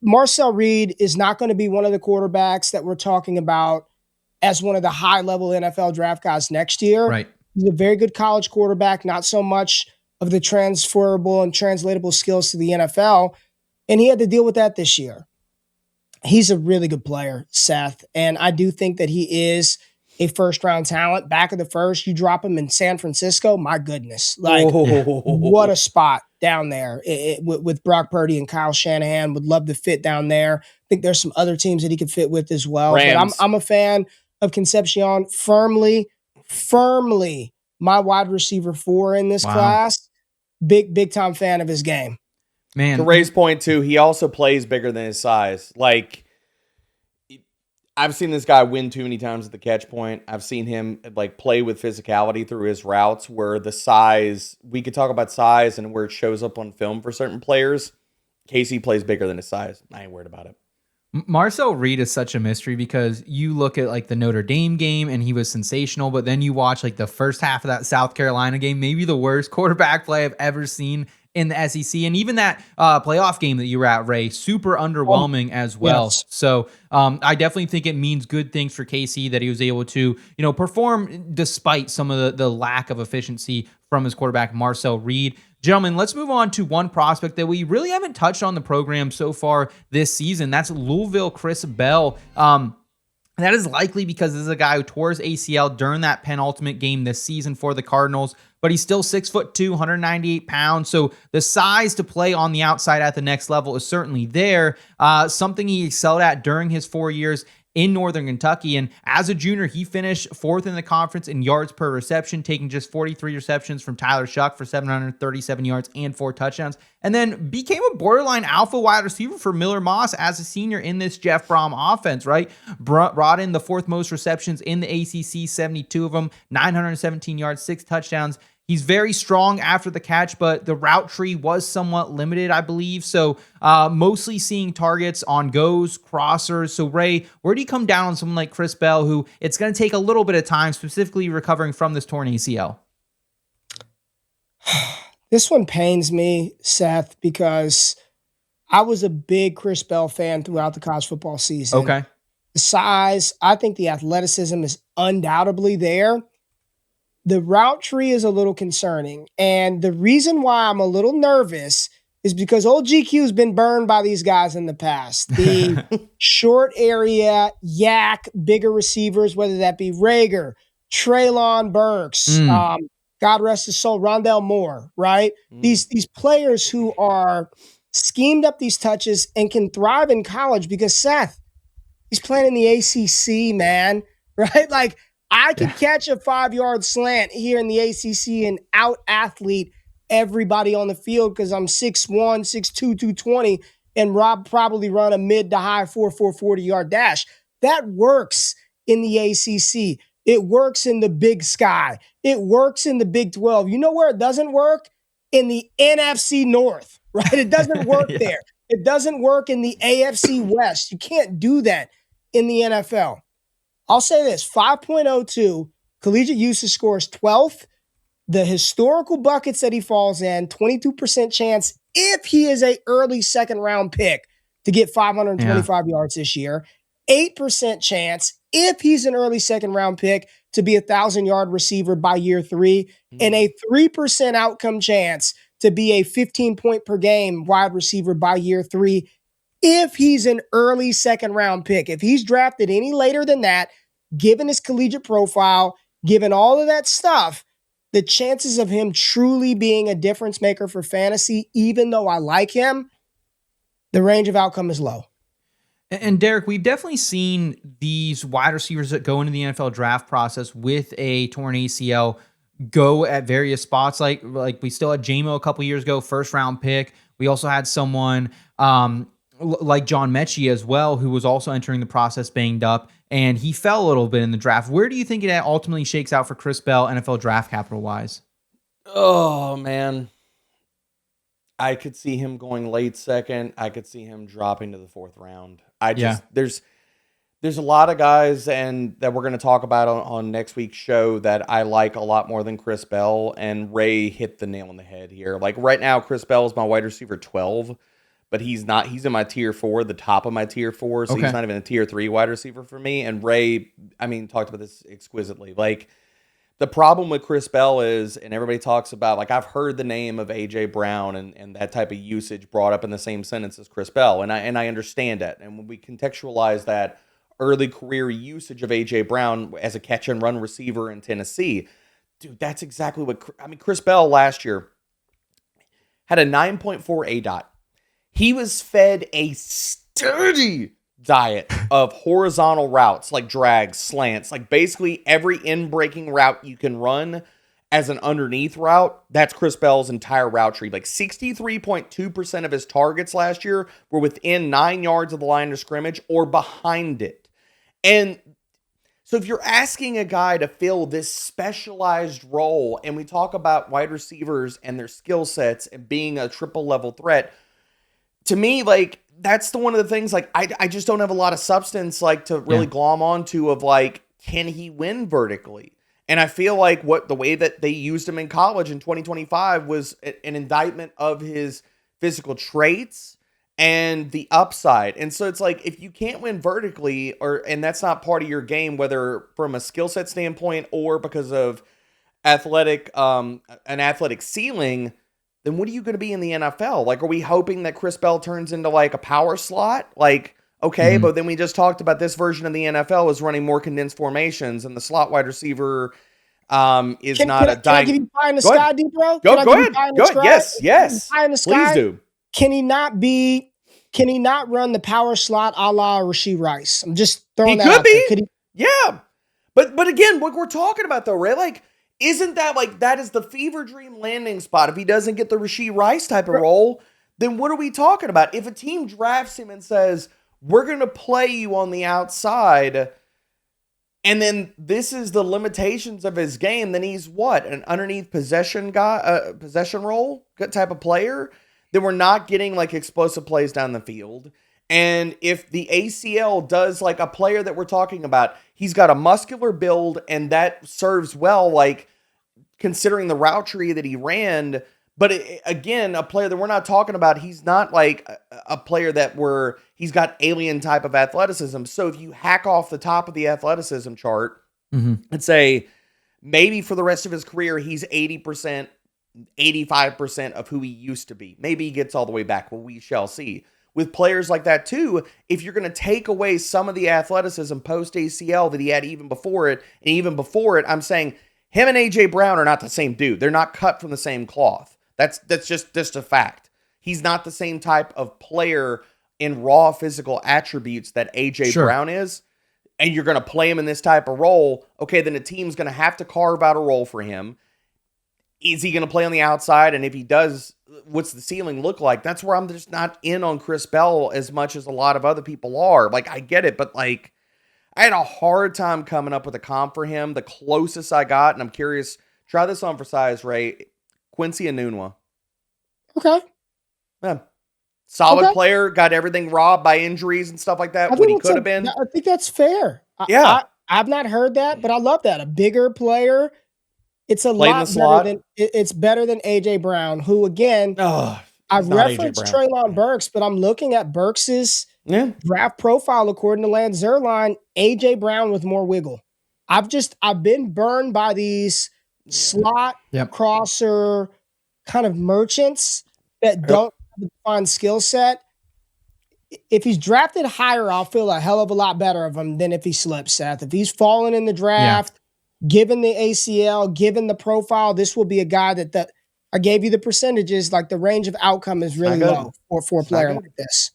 Marcel Reed is not going to be one of the quarterbacks that we're talking about as one of the high-level NFL draft guys next year. Right. He's a very good college quarterback, not so much of the transferable and translatable skills to the NFL, and he had to deal with that this year. He's a really good player, Seth, and I do think that he is a first-round talent. Back of the first, you drop him in San Francisco, my goodness. Like, what a spot down there with Brock Purdy and Kyle Shanahan. Would love to fit down there. I think there's some other teams that he could fit with as well. Rams. But I'm a fan of Concepcion, firmly my wide receiver 4 in this class. Big time fan of his game. Man, to Ray's point too, he also plays bigger than his size. Like, I've seen this guy win too many times at the catch point. I've seen him like play with physicality through his routes where the size, we could talk about size and where it shows up on film for certain players. Casey plays bigger than his size. I ain't worried about it. Marcel Reed is such a mystery because you look at like the Notre Dame game and he was sensational, but then you watch like the first half of that South Carolina game, maybe the worst quarterback play I've ever seen in the SEC. And even that playoff game that you were at, Ray, super underwhelming as well. Yes. So I definitely think it means good things for KC that he was able to, perform despite some of the lack of efficiency from his quarterback, Marcel Reed. Gentlemen, let's move on to one prospect that we really haven't touched on the program so far this season. That's Louisville Chris Bell. That is likely because this is a guy who tore his ACL during that penultimate game this season for the Cardinals, but he's still 6'2", 198 pounds. So the size to play on the outside at the next level is certainly there. Something he excelled at during his 4 years in Northern Kentucky. And as a junior, he finished 4th in the conference in yards per reception, taking just 43 receptions from Tyler Shuck for 737 yards and 4 touchdowns. And then became a borderline alpha wide receiver for Miller Moss as a senior in this Jeff Brom offense, right? Brought in the 4th most receptions in the ACC, 72 of them, 917 yards, 6 touchdowns. He's very strong after the catch, but the route tree was somewhat limited, I believe. So mostly seeing targets on goes, crossers. So Ray, where do you come down on someone like Chris Bell, who it's going to take a little bit of time, specifically recovering from this torn ACL? This one pains me, Seth, because I was a big Chris Bell fan throughout the college football season. Okay. The size, I think the athleticism is undoubtedly there. The route tree is a little concerning. And the reason why I'm a little nervous is because old GQ's been burned by these guys in the past. The short area, yak, bigger receivers, whether that be Rager, Treylon Burks, God rest his soul, Rondell Moore, right? These players who are schemed up these touches and can thrive in college because Seth, he's playing in the ACC, man, right? Like, I could catch a 5-yard slant here in the ACC and out-athlete everybody on the field because I'm 6'1", 6'2", 220, and Rob probably run a mid to high 4.4 40-yard dash. That works in the ACC. It works in the Big Sky. It works in the Big 12. You know where it doesn't work? In the NFC North, right? It doesn't work there. It doesn't work in the AFC West. You can't do that in the NFL. I'll say this, 5.02, collegiate usage score is 12th. the historical buckets that he falls in, 22% chance if he is a early second round pick to get 525 yards this year, 8% chance if he's an early second round pick to be 1,000-yard receiver by year 3, and a 3% outcome chance to be a 15-point per game wide receiver by year 3 if he's an early second round pick. If he's drafted any later than that, given his collegiate profile, given all of that stuff, the chances of him truly being a difference maker for fantasy, even though I like him, the range of outcome is low. And Derek, we've definitely seen these wide receivers that go into the NFL draft process with a torn ACL go at various spots. Like we still had JMO a couple years ago, first round pick. We also had someone like John Mechie as well, who was also entering the process banged up, and he fell a little bit in the draft. Where do you think it ultimately shakes out for Chris Bell, NFL draft capital wise? Oh, man. I could see him going late second. I could see him dropping to the 4th round. There's a lot of guys and that we're going to talk about on next week's show that I like a lot more than Chris Bell, and Ray hit the nail on the head here. Like right now, Chris Bell is my wide receiver 12, but he's not. He's in my tier 4, the top of my tier 4, so he's not even a tier 3 wide receiver for me. And Ray, talked about this exquisitely. Like, the problem with Chris Bell is, and everybody talks about, like, I've heard the name of A.J. Brown and that type of usage brought up in the same sentence as Chris Bell, and I understand it. And when we contextualize that early career usage of A.J. Brown as a catch-and-run receiver in Tennessee, dude, that's exactly what... Chris Bell last year had a 9.4 ADOT. He was fed a sturdy diet of horizontal routes, like drags, slants, like basically every in-breaking route you can run as an underneath route. That's Chris Bell's entire route tree. Like 63.2% of his targets last year were within 9 yards of the line of scrimmage or behind it. And so if you're asking a guy to fill this specialized role, and we talk about wide receivers and their skill sets and being a triple level threat, to me, like, that's one of the things, like, I just don't have a lot of substance, like, to really glom onto of, like, can he win vertically? And I feel like the way that they used him in college in 2025 was an indictment of his physical traits and the upside. And so it's like, if you can't win vertically, and that's not part of your game, whether from a skill set standpoint or because of an athletic ceiling, then what are you going to be in the NFL? Like, are we hoping that Chris Bell turns into like a power slot? Like, okay, but then we just talked about this version of the NFL is running more condensed formations, and the slot wide receiver is not a... Can I give you pie in the sky, D-Bro? Go ahead. Yes. Pie in the sky? Please do. Can he not run the power slot a la Rashee Rice? I'm just throwing that out there. Could he? Yeah. But again, what we're talking about though, Ray, like, isn't that like, that is the fever dream landing spot? If he doesn't get the Rashee Rice type of role, then what are we talking about? If a team drafts him and says, we're going to play you on the outside, and then this is the limitations of his game, then he's what? An underneath possession guy, possession role type of player? Then we're not getting like explosive plays down the field. And if the ACL does, like a player that we're talking about, he's got a muscular build, and that serves well, like considering the route tree that he ran. But again, a player that we're not talking about, he's not like a player that he's got alien type of athleticism. So if you hack off the top of the athleticism chart and say maybe for the rest of his career, he's 80%, 85% of who he used to be. Maybe he gets all the way back. Well, we shall see. With players like that too, if you're going to take away some of the athleticism post ACL that he had even before it, I'm saying him and A.J. Brown are not the same dude. They're not cut from the same cloth. That's just a fact. He's not the same type of player in raw physical attributes that A.J. Brown is, and you're going to play him in this type of role. Okay, then a team's going to have to carve out a role for him. Is he going to play on the outside? And if he does, what's the ceiling look like? That's where I'm just not in on Chris Bell as much as a lot of other people are. Like, I get it, but like, I had a hard time coming up with a comp for him. The closest I got, and I'm curious, try this on for size, Ray. Quincy Enunwa. Okay. Yeah. Solid player, got everything robbed by injuries and stuff like that. What he could have been. I think that's fair. Yeah. I've not heard that, but I love that. A bigger player It's a Played in the lot better slot. than it's better than AJ Brown, who again, Oh, I've he's not AJ referenced Brown. Treylon Burks, but I'm looking at Burks's Yeah. draft profile according to Lance Zierlein, AJ Brown with more wiggle. I've been burned by these slot Yep. crosser kind of merchants that don't have a defined skill set. If he's drafted higher, I'll feel a hell of a lot better of him than if he slips, Seth. If he's fallen in the draft, given the ACL, given the profile, this will be a guy that I gave you the percentages, like the range of outcome is really low for a player like this.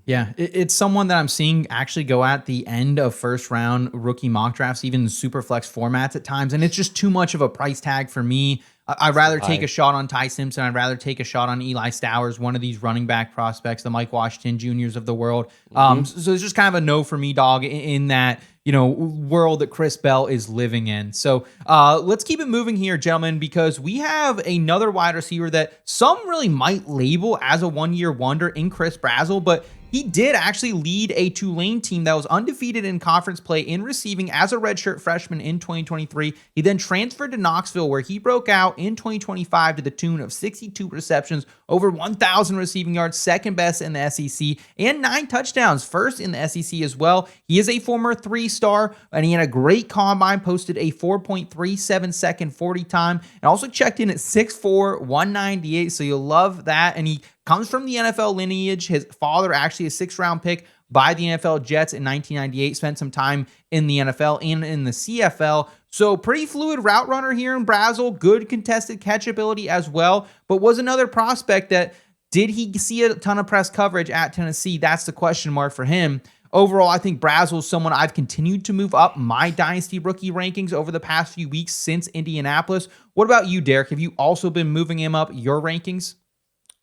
Yeah, it's someone that I'm seeing actually go at the end of first round rookie mock drafts, even super flex formats at times. And it's just too much of a price tag for me. I'd rather take a shot on Ty Simpson. I'd rather take a shot on Eli Stowers, one of these running back prospects, the Mike Washington Juniors of the world. So it's just kind of a no for me, dog, in that, world that Chris Bell is living in. So let's keep it moving here, gentlemen, because we have another wide receiver that some really might label as a one-year wonder in Chris Brazzell, but he did actually lead a Tulane team that was undefeated in conference play in receiving as a redshirt freshman in 2023. He then transferred to Knoxville, where he broke out in 2025 to the tune of 62 receptions, over 1,000 receiving yards, second best in the SEC, and 9 touchdowns, first in the SEC as well. He is a former 3-star, and he had a great combine, posted a 4.37 second 40 time, and also checked in at 6'4", 198, so you'll love that. And he comes from the NFL lineage. His father actually a 6th-round pick by the NFL Jets in 1998, spent some time in the NFL and in the CFL. So pretty fluid route runner here in Brazzell, good contested catch ability as well, but was another prospect that did he see a ton of press coverage at Tennessee? That's the question mark for him. Overall, I think Brazzell is someone I've continued to move up my Dynasty rookie rankings over the past few weeks since Indianapolis. What about you, Derek? Have you also been moving him up your rankings?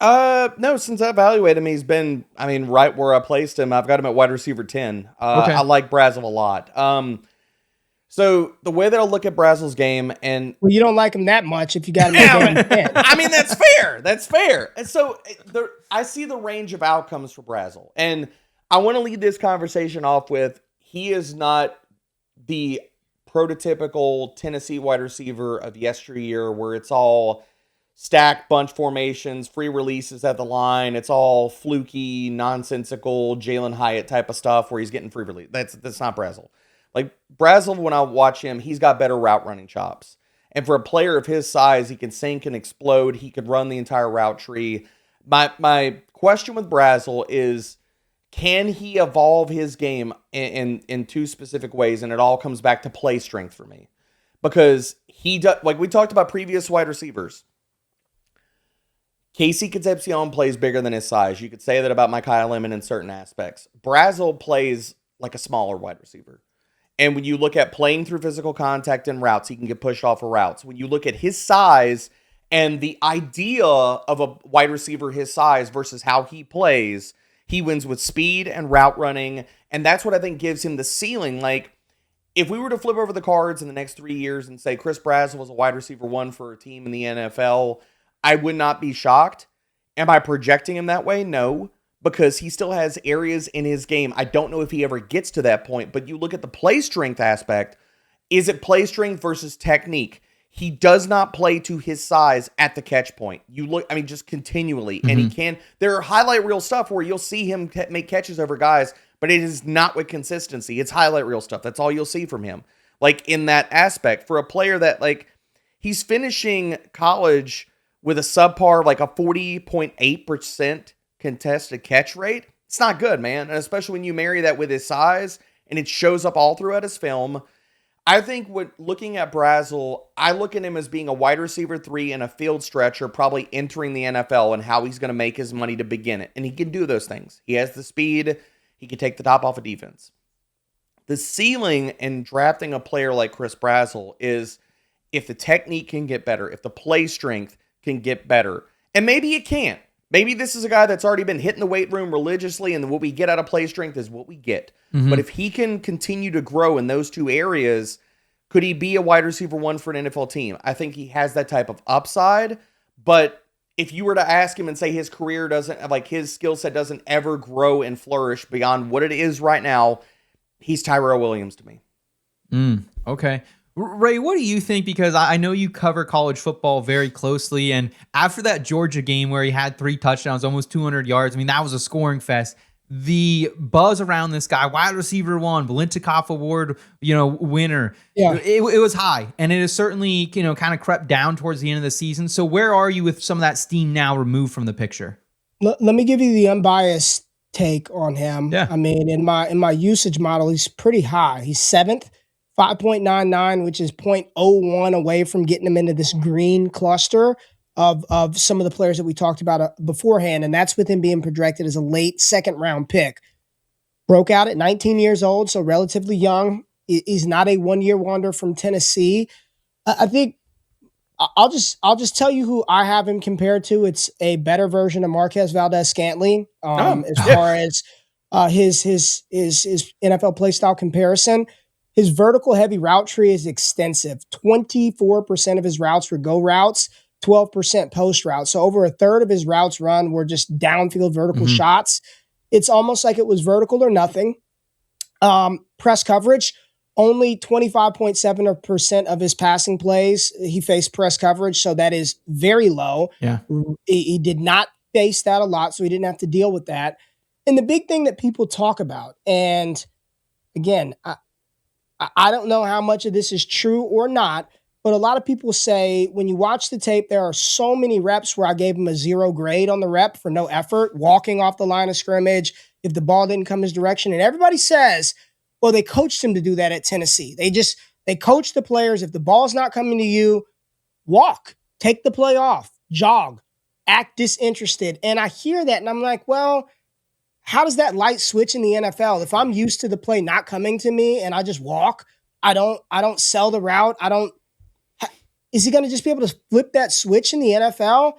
No, since I evaluated him, he's been, right where I placed him. I've got him at wide receiver 10. Okay. I like Brazzell a lot. So the way that I look at Brazzell's game, and Well, you don't like him that much if you got him at 10. that's fair. That's fair. And so I see the range of outcomes for Brazzell, and I want to lead this conversation off with, he is not the prototypical Tennessee wide receiver of yesteryear where it's all stacked bunch formations, free releases at the line. It's all fluky, nonsensical, Jalen Hyatt type of stuff where he's getting free release. That's not Brazzell. Like Brazzell, when I watch him, he's got better route running chops. And for a player of his size, he can sink and explode. He could run the entire route tree. My question with Brazzell is, can he evolve his game in 2 specific ways? And it all comes back to play strength for me. Because he does, like we talked about previous wide receivers, Casey Concepcion plays bigger than his size. You could say that about Makai Lemon in certain aspects. Brazzell plays like a smaller wide receiver. And when you look at playing through physical contact and routes, he can get pushed off of routes. When you look at his size and the idea of a wide receiver his size versus how he plays, he wins with speed and route running. And that's what I think gives him the ceiling. Like, if we were to flip over the cards in the next 3 years and say Chris Brazzell was a wide receiver 1 for a team in the NFL, I would not be shocked. Am I projecting him that way? No, because he still has areas in his game. I don't know if he ever gets to that point, but you look at the play strength aspect. Is it play strength versus technique? He does not play to his size at the catch point. You look, just continually. And he can, there are highlight reel stuff where you'll see him make catches over guys, but it is not with consistency. It's highlight reel stuff. That's all you'll see from him. Like in that aspect, for a player that he's finishing college with a subpar, like a 40.8% contested catch rate. It's not good, man. And especially when you marry that with his size and it shows up all throughout his film. I think looking at Brazzell, I look at him as being a wide receiver 3 and a field stretcher, probably entering the NFL and how he's going to make his money to begin it. And he can do those things. He has the speed. He can take the top off of defense. The ceiling in drafting a player like Chris Brazzell is if the technique can get better, if the play strength can get better. And maybe it can't. Maybe this is a guy that's already been hitting the weight room religiously, and what we get out of play strength is what we get. But if he can continue to grow in those 2 areas, could he be a wide receiver 1 for an NFL team? I think he has that type of upside. But if you were to ask him and say his career doesn't, his skill set doesn't ever grow and flourish beyond what it is right now, he's Tyrell Williams to me. Okay. Ray, what do you think? Because I know you cover college football very closely. And after that Georgia game where he had 3 touchdowns, almost 200 yards, I mean, that was a scoring fest. The buzz around this guy, wide receiver 1, Balintikoff Award, winner, Yeah. it was high. And it has certainly, kind of crept down towards the end of the season. So where are you with some of that steam now removed from the picture? Let me give you the unbiased take on him. Yeah. I mean, in my usage model, he's pretty high. He's 7th, 5.99, which is 0.01 away from getting him into this green cluster of some of the players that we talked about beforehand. And that's with him being projected as a late 2nd round pick. Broke out at 19 years old, so relatively young. He's not a 1-year wonder from Tennessee. I think I'll just tell you who I have him compared to. It's a better version of Marquez Valdez-Scantling as far as his NFL play style comparison. His vertical heavy route tree is extensive. 24% of his routes were go routes, 12% post routes. So over a third of his routes run were just downfield vertical shots. It's almost like it was vertical or nothing. Press coverage, only 25.7% of his passing plays, he faced press coverage. So that is very low. Yeah. He did not face that a lot, so he didn't have to deal with that. And the big thing that people talk about, and again, I don't know how much of this is true or not, but a lot of people say when you watch the tape, there are so many reps where I gave him a 0 grade on the rep for no effort, walking off the line of scrimmage, if the ball didn't come his direction. And everybody says, well, they coached him to do that at Tennessee. They coach the players. If the ball's not coming to you, walk, take the play off, jog, act disinterested. And I hear that and I'm like, well, how does that light switch in the NFL? If I'm used to the play not coming to me and I just walk, I don't sell the route. Is he going to just be able to flip that switch in the NFL?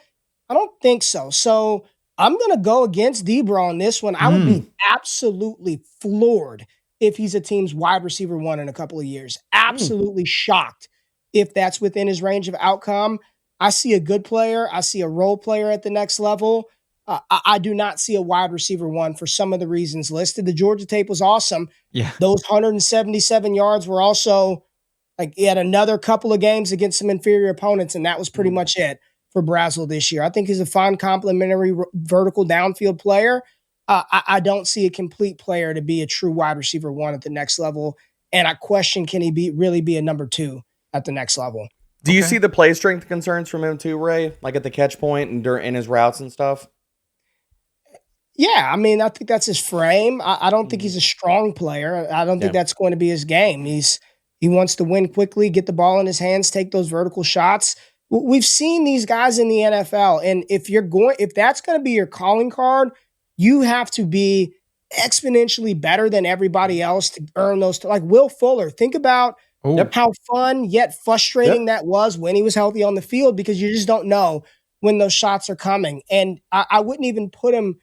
I don't think so. So I'm going to go against Debra on this one. I would be absolutely floored if he's a team's wide receiver 1 in a couple of years. Absolutely shocked if that's within his range of outcome. I see a good player. I see a role player at the next level. I do not see a wide receiver 1 for some of the reasons listed. The Georgia tape was awesome. Yeah. Those 177 yards were also like he had another couple of games against some inferior opponents, and that was pretty much it for Brazzell this year. I think he's a fine complementary vertical downfield player. I don't see a complete player to be a true wide receiver 1 at the next level, and I question can he really be a number 2 at the next level. Do you see the play strength concerns from him too, Ray? Like at the catch point and in his routes and stuff? Yeah, I mean, I think that's his frame. I don't think he's a strong player. I don't think that's going to be his game. He wants to win quickly, get the ball in his hands, take those vertical shots. We've seen these guys in the NFL, and if that's going to be your calling card, you have to be exponentially better than everybody else to earn those. Like Will Fuller, think about how fun yet frustrating that was when he was healthy on the field because you just don't know when those shots are coming. And I wouldn't even put him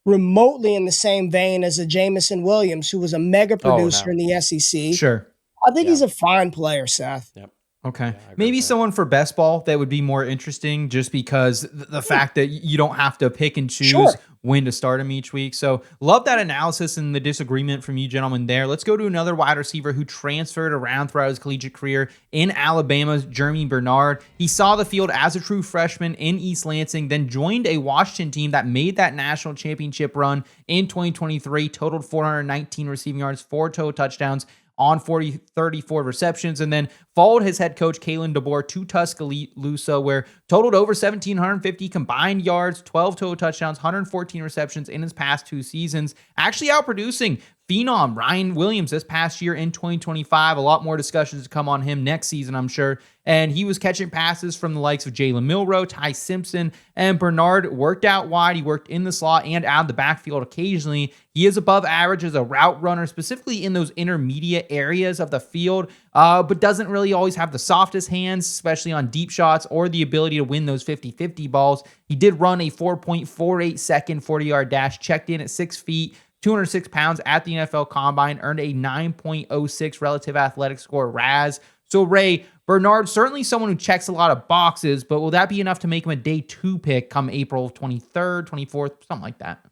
remotely in the same vein as a Jamison Williams, who was a mega producer in the SEC. Sure. I think he's a fine player, Seth. Yep. Okay. Yeah, maybe someone for best ball that would be more interesting just because the fact that you don't have to pick and choose when to start him each week. So love that analysis and the disagreement from you gentlemen there. Let's go to another wide receiver who transferred around throughout his collegiate career in Alabama's Germie Bernard. He saw the field as a true freshman in East Lansing, then joined a Washington team that made that national championship run in 2023, totaled 419 receiving yards, 4 total touchdowns on 34 receptions, and then followed his head coach, Kalen DeBoer, to Tuscaloosa, where totaled over 1,750 combined yards, 12 total touchdowns, 114 receptions in his past 2 seasons, actually outproducing phenom Ryan Williams this past year in 2025. A lot more discussions to come on him next season, I'm sure. And he was catching passes from the likes of Jalen Milroe, Ty Simpson, and Bernard worked out wide. He worked in the slot and out of the backfield occasionally. He is above average as a route runner, specifically in those intermediate areas of the field, but doesn't really always have the softest hands, especially on deep shots or the ability to win those 50-50 balls. He did run a 4.48 second 40-yard dash, checked in at 6 feet, 206 pounds at the NFL Combine, earned a 9.06 relative athletic score RAS. So Ray, Bernard, certainly someone who checks a lot of boxes, but will that be enough to make him a day 2 pick come April 23rd, 24th, something like that?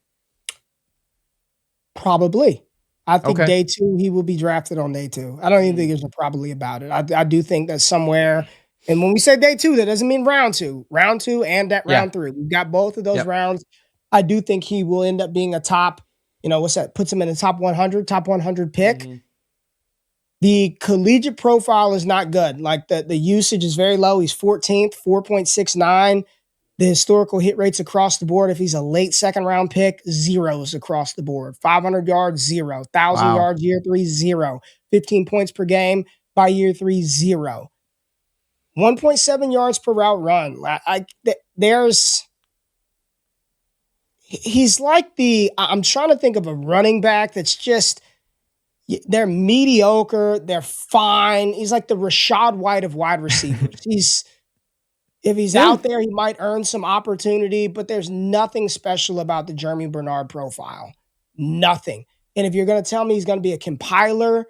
Probably. I think Okay. day 2, he will be drafted on day 2. I don't even think there's a probably about it. I do think that somewhere, and when we say day 2, that doesn't mean round 2. Round 2 and that Yeah. round 3. We've got both of those Yep. rounds. I do think he will end up being a top, what's that? Puts him in the top 100 pick. Mm-hmm. The collegiate profile is not good. Like the usage is very low. He's 14th, 4.69. The historical hit rates across the board, if he's a late second round pick, zeros across the board. 500 yards, 0. 1,000 Wow. yards, year 3, 0. 15 points per game by year 3, 0. 1.7 yards per route run. He's like I'm trying to think of a running back that's just, they're mediocre. They're fine. He's like the Rashad White of wide receivers. If he's out there, he might earn some opportunity, but there's nothing special about the Germie Bernard profile. Nothing. And if you're going to tell me he's going to be a compiler,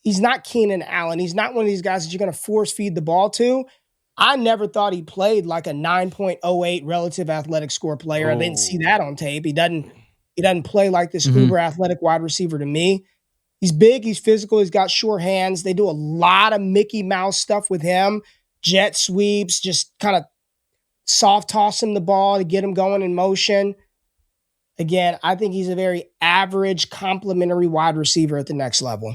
he's not Keenan Allen. He's not one of these guys that you're going to force feed the ball to. I never thought he played like a 9.08 relative athletic score player. I didn't see that on tape. He doesn't play like this uber athletic wide receiver to me. He's big, he's physical, he's got sure hands. They do a lot of Mickey Mouse stuff with him. Jet sweeps, just kind of soft toss him the ball to get him going in motion. Again, I think he's a very average, complimentary wide receiver at the next level.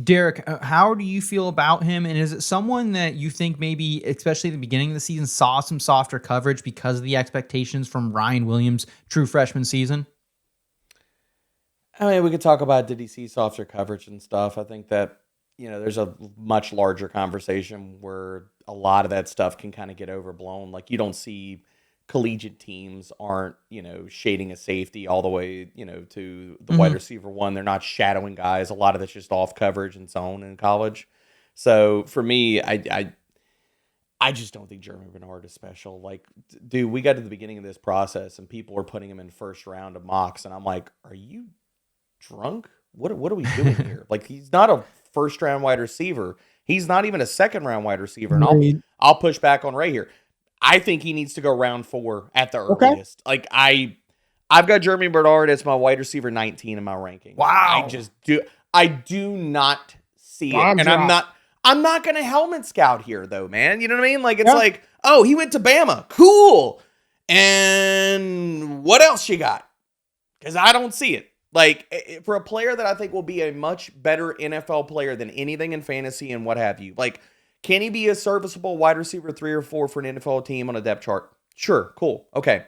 Derek, how do you feel about him? And is it someone that you think maybe, especially at the beginning of the season, saw some softer coverage because of the expectations from Ryan Williams' true freshman season? I mean, we could talk about did he see softer coverage and stuff. I think that, there's a much larger conversation where a lot of that stuff can kind of get overblown. Like, you don't see collegiate teams aren't, shading a safety all the way, to the wide receiver one. They're not shadowing guys. A lot of that's just off coverage and zone in college. So for me, I just don't think Germie Bernard is special. Like, dude, we got to the beginning of this process and people are putting him in first round of mocks. And I'm like, are you drunk? What are we doing here? Like, he's not a first round wide receiver. He's not even a second round wide receiver. And I'll push back on Ray here. I think he needs to go round 4 at the earliest. Like, I've got Germie Bernard as my wide receiver 19 in my ranking. Wow. I do not see it. And I'm not going to helmet scout here though, man. You know what I mean? Like, it's like, oh, he went to Bama. Cool. And what else you got? Because I don't see it. Like, for a player that I think will be a much better NFL player than anything in fantasy and what have you. Like, can he be a serviceable wide receiver 3 or 4 for an NFL team on a depth chart? Sure. Cool. Okay.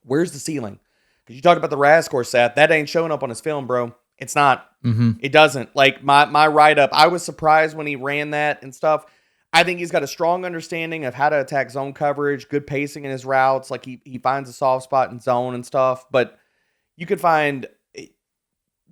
Where's the ceiling? Because you talked about the RAS score, Seth. That ain't showing up on his film, bro. It's not. It doesn't. Like, my write-up, I was surprised when he ran that and stuff. I think he's got a strong understanding of how to attack zone coverage, good pacing in his routes. Like, he finds a soft spot in zone and stuff. But you could find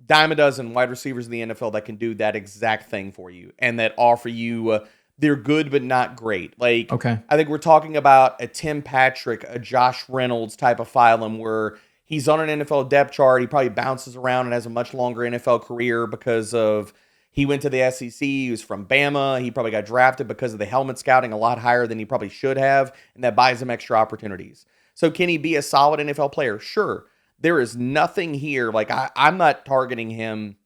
dime a dozen wide receivers in the NFL that can do that exact thing for you and that offer you they're good but not great. Like, okay. I think we're talking about a Tim Patrick, a Josh Reynolds type of phylum where he's on an NFL depth chart. He probably bounces around and has a much longer NFL career because of he went to the SEC. He was from Bama. He probably got drafted because of the helmet scouting a lot higher than he probably should have, and that buys him extra opportunities. So can he be a solid NFL player? Sure. There is nothing here. Like, I'm not targeting him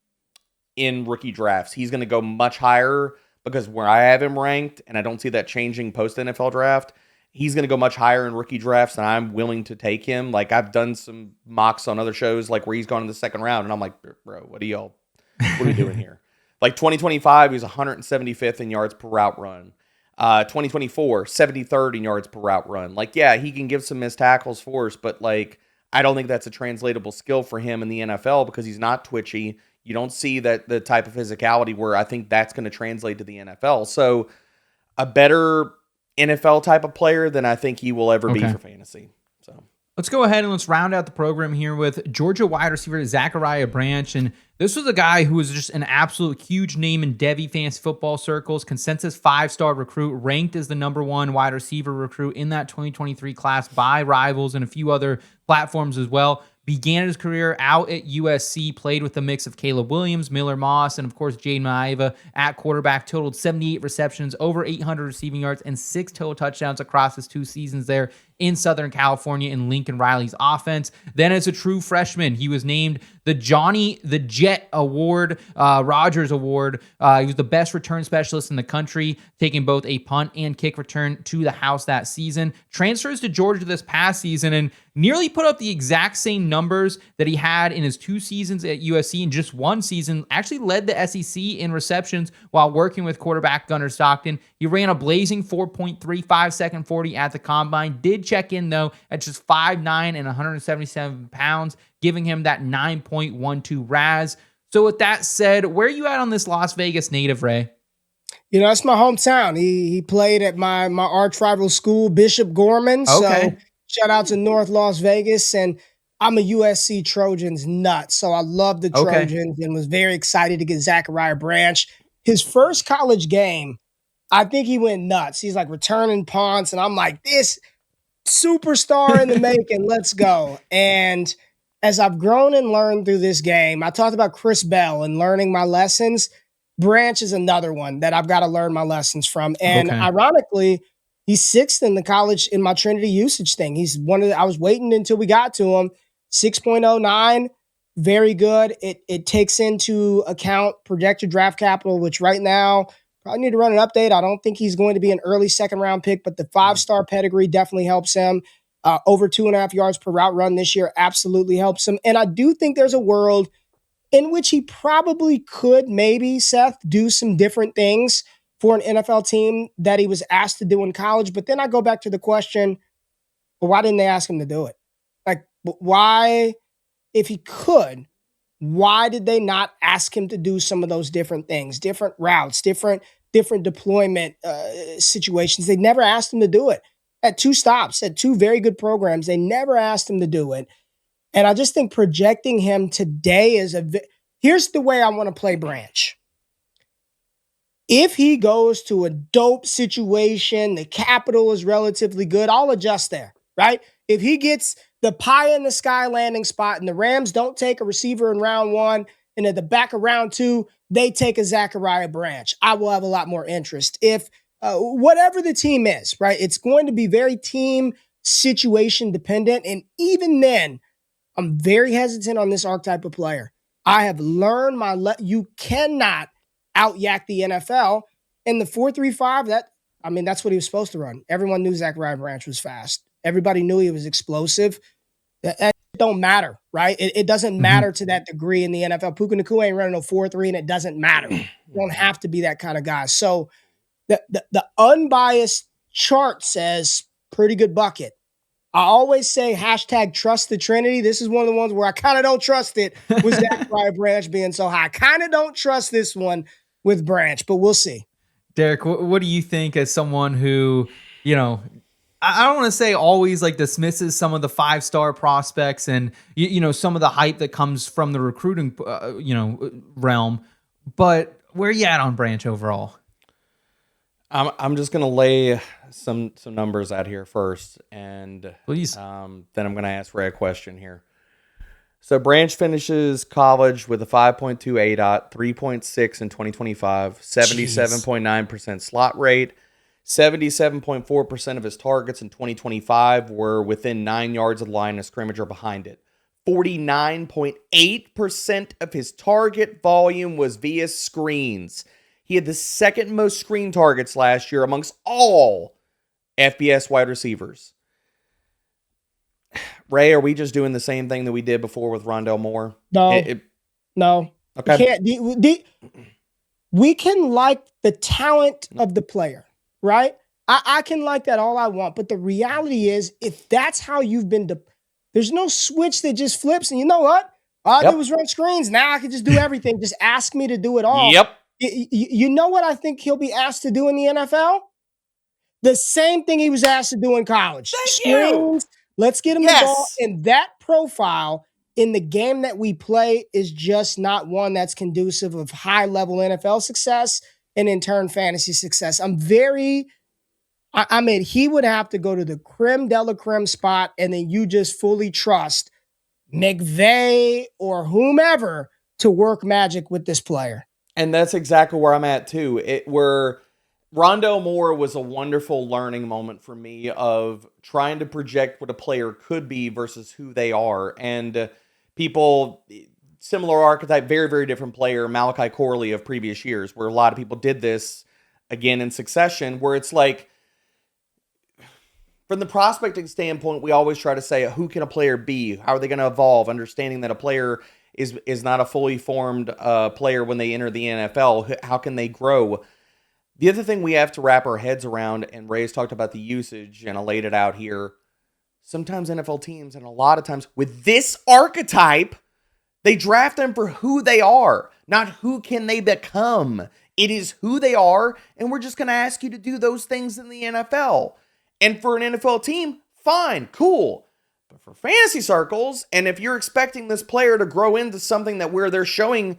in rookie drafts. He's going to go much higher because where I have him ranked, and I don't see that changing post-NFL draft, he's going to go much higher in rookie drafts, and I'm willing to take him. Like, I've done some mocks on other shows, like where he's gone in the second round, and I'm like, bro, what are we doing here? Like, 2025, he was 175th in yards per route run. 2024, 73rd in yards per route run. Like, yeah, he can give some missed tackles for us, but, like, I don't think that's a translatable skill for him in the NFL because he's not twitchy. You don't see that the type of physicality where I think that's going to translate to the NFL. So a better NFL type of player than I think he will ever be for fantasy. So let's go ahead and let's round out the program here with Georgia wide receiver Zachariah Branch. And this was a guy who was just an absolute huge name in Devy fantasy football circles. Consensus 5-star recruit, ranked as the #1 wide receiver recruit in that 2023 class by Rivals and a few other platforms as well. Began his career out at USC, played with a mix of Caleb Williams, Miller Moss, and of course Jaden Maeva at quarterback, totaled 78 receptions, over 800 receiving yards, and 6 total touchdowns across his 2 seasons there in Southern California in Lincoln Riley's offense. Then as a true freshman, he was named the Johnny the Jet Award, Rogers Award. He was the best return specialist in the country, taking both a punt and kick return to the house that season. Transfers to Georgia this past season and nearly put up the exact same numbers that he had in his 2 seasons at USC. In just 1 season, actually led the SEC in receptions while working with quarterback Gunnar Stockton. He ran a blazing 4.35 second 40 at the combine. Did check in, though, at just 5'9" and 177 pounds, giving him that 9.12 RAS. So with that said, where are you at on this Las Vegas native, Ray? You know, it's my hometown. He played at my arch rival school, Bishop Gorman. Okay. So shout out to North Las Vegas. And I'm a USC Trojans nut. So I love the Trojans and was very excited to get Zachariah Branch. His first college game, I think he went nuts. He's like returning punts. And I'm like, this superstar in the making. Let's go. And as I've grown and learned through this game, I talked about Chris Bell and learning my lessons. Branch is another one that I've got to learn my lessons from. And ironically, he's 6th in the college in my Trinity usage thing. He's one of the, I was waiting until we got to him. 6.09, very good. It takes into account projected draft capital, which right now probably need to run an update. I don't think he's going to be an early 2nd round pick, but the 5-star pedigree definitely helps him. Over 2.5 yards per route run this year absolutely helps him. And I do think there's a world in which he probably could maybe, Seth, do some different things for an NFL team that he was asked to do in college. But then I go back to the question, well, why didn't they ask him to do it? Like, why, if he could, why did they not ask him to do some of those different things, different routes, different deployment situations? They never asked him to do it. At 2 stops, at 2 very good programs, they never asked him to do it. And I just think projecting him today is here's the way I want to play Branch. If he goes to a dope situation, the capital is relatively good, I'll adjust there, right? If he gets the pie in the sky landing spot and the Rams don't take a receiver in round 1 and at the back of round 2, they take a Zachariah Branch, I will have a lot more interest. If whatever the team is, right, it's going to be very team situation dependent. And even then, I'm very hesitant on this archetype of player. I have learned you cannot out-yak the NFL. And the 4.35, that's what he was supposed to run. Everyone knew Zachariah Branch was fast. Everybody knew he was explosive. That don't matter, right? It doesn't matter to that degree in the NFL. Puka Nacua ain't running no 4.3, and it doesn't matter. You don't have to be that kind of guy. So the unbiased chart says pretty good bucket. I always say hashtag trust the Trinity. This is one of the ones where I kind of don't trust it with Zachariah Branch being so high. I kind of don't trust this one with Branch, but we'll see. Derek, what do you think as someone who, I don't want to say always like dismisses some of the 5-star prospects and, some of the hype that comes from the recruiting, realm, but where are you at on Branch overall? I'm just gonna lay some numbers out here first, and please. Then I'm gonna ask Ray a question here. So Branch finishes college with a 5.2 ADOT, 3.6 in 2025, 77.9% slot rate, 77.4% of his targets in 2025 were within 9 yards of the line of scrimmage or behind it. 49.8% of his target volume was via screens. He had the 2nd most screen targets last year amongst all FBS wide receivers. Ray, are we just doing the same thing that we did before with Rondell Moore? No. Okay. We can like the talent of the player, right? I can like that all I want, but the reality is, if that's how you've been, there's no switch that just flips, and you know what? All I did was run screens. Now I can just do everything. Just ask me to do it all. Yep. You know what I think he'll be asked to do in the NFL? The same thing he was asked to do in college. Screens. Let's get him the ball. And that profile in the game that we play is just not one that's conducive of high-level NFL success and, in turn, fantasy success. He would have to go to the creme de la creme spot, and then you just fully trust McVay or whomever to work magic with this player. And that's exactly where I'm at too. Rondale Moore was a wonderful learning moment for me of trying to project what a player could be versus who they are. And people, similar archetype, very, very different player, Malachi Corley of previous years, where a lot of people did this again in succession, where it's like, from the prospecting standpoint, we always try to say, who can a player be? How are they going to evolve? Understanding that a player is not a fully formed player when they enter the NFL. How can they grow? The other thing we have to wrap our heads around, and Ray's talked about the usage, and I laid it out here. Sometimes NFL teams, and a lot of times with this archetype, they draft them for who they are, not who can they become. It is who they are, and we're just going to ask you to do those things in the NFL. And for an NFL team, fine, cool. But for fantasy circles, and if you're expecting this player to grow into something that where they're showing,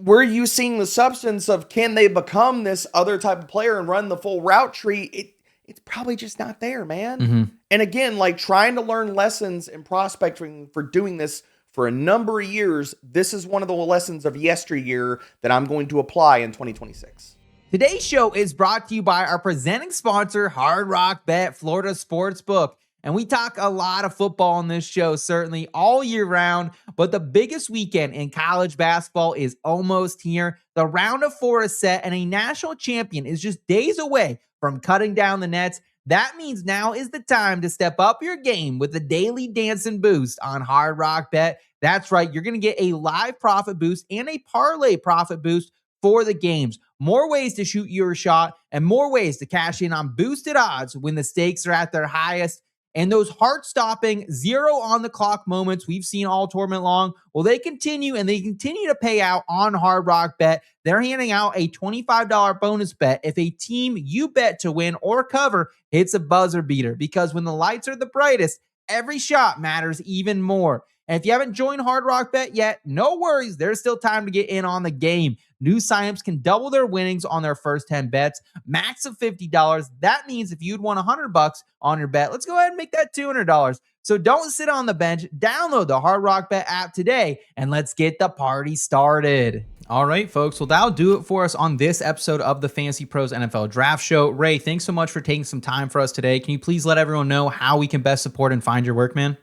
where you seeing the substance of can they become this other type of player and run the full route tree, it's probably just not there, man. Mm-hmm. And again, like trying to learn lessons in prospecting for doing this for a number of years, this is one of the lessons of yesteryear that I'm going to apply in 2026. Today's show is brought to you by our presenting sponsor, Hard Rock Bet, Florida Sportsbook. And we talk a lot of football on this show, certainly all year round. But the biggest weekend in college basketball is almost here. The round of 4 is set, and a national champion is just days away from cutting down the nets. That means now is the time to step up your game with the daily dancing boost on Hard Rock Bet. That's right, you're going to get a live profit boost and a parlay profit boost for the games. More ways to shoot your shot and more ways to cash in on boosted odds when the stakes are at their highest. And those heart-stopping, zero-on-the-clock moments we've seen all tournament long, well, they continue, and they continue to pay out on Hard Rock Bet. They're handing out a $25 bonus bet if a team you bet to win or cover hits a buzzer beater, because when the lights are the brightest, every shot matters even more. And if you haven't joined Hard Rock Bet yet, no worries. There's still time to get in on the game. New signups can double their winnings on their first 10 bets, max of $50. That means if you'd won $100 on your bet, let's go ahead and make that $200. So don't sit on the bench. Download the Hard Rock Bet app today, and let's get the party started. All right, folks. Well, that'll do it for us on this episode of the Fantasy Pros NFL Draft Show. Ray, thanks so much for taking some time for us today. Can you please let everyone know how we can best support and find your work, man?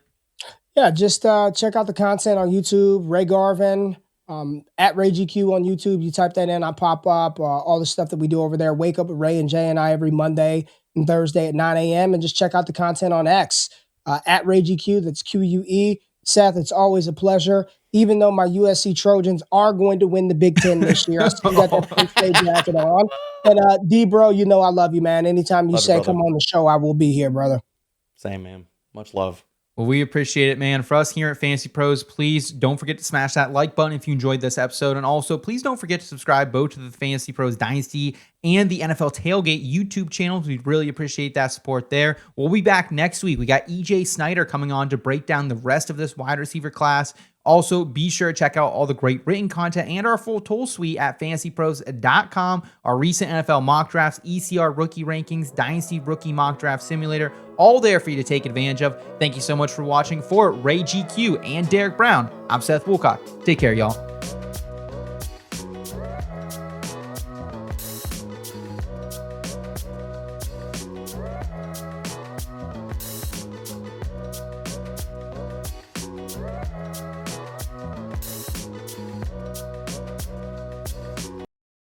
Yeah, just check out the content on YouTube, Ray Garvin, at Ray GQ on YouTube. You type that in, I pop up, all the stuff that we do over there. Wake up with Ray and Jay and I every Monday and Thursday at 9 a.m. And just check out the content on X, at Ray GQ, that's QUE. Seth, it's always a pleasure. Even though my USC Trojans are going to win the Big Ten this year, I still got that first-day jacket on. But D, bro, you know I love you, man. Anytime you say come on the show, I will be here, brother. Same, man. Much love. Well, we appreciate it, man. For us here at Fantasy Pros, please don't forget to smash that like button if you enjoyed this episode. And also, please don't forget to subscribe both to the Fantasy Pros Dynasty and the NFL Tailgate YouTube channels. We'd really appreciate that support there. We'll be back next week. We got EJ Snyder coming on to break down the rest of this wide receiver class. Also, be sure to check out all the great written content and our full tool suite at fantasypros.com. Our recent NFL mock drafts, ECR rookie rankings, Dynasty rookie mock draft simulator, all there for you to take advantage of. Thank you so much for watching. For Ray GQ and Derek Brown, I'm Seth Woolcock. Take care, y'all.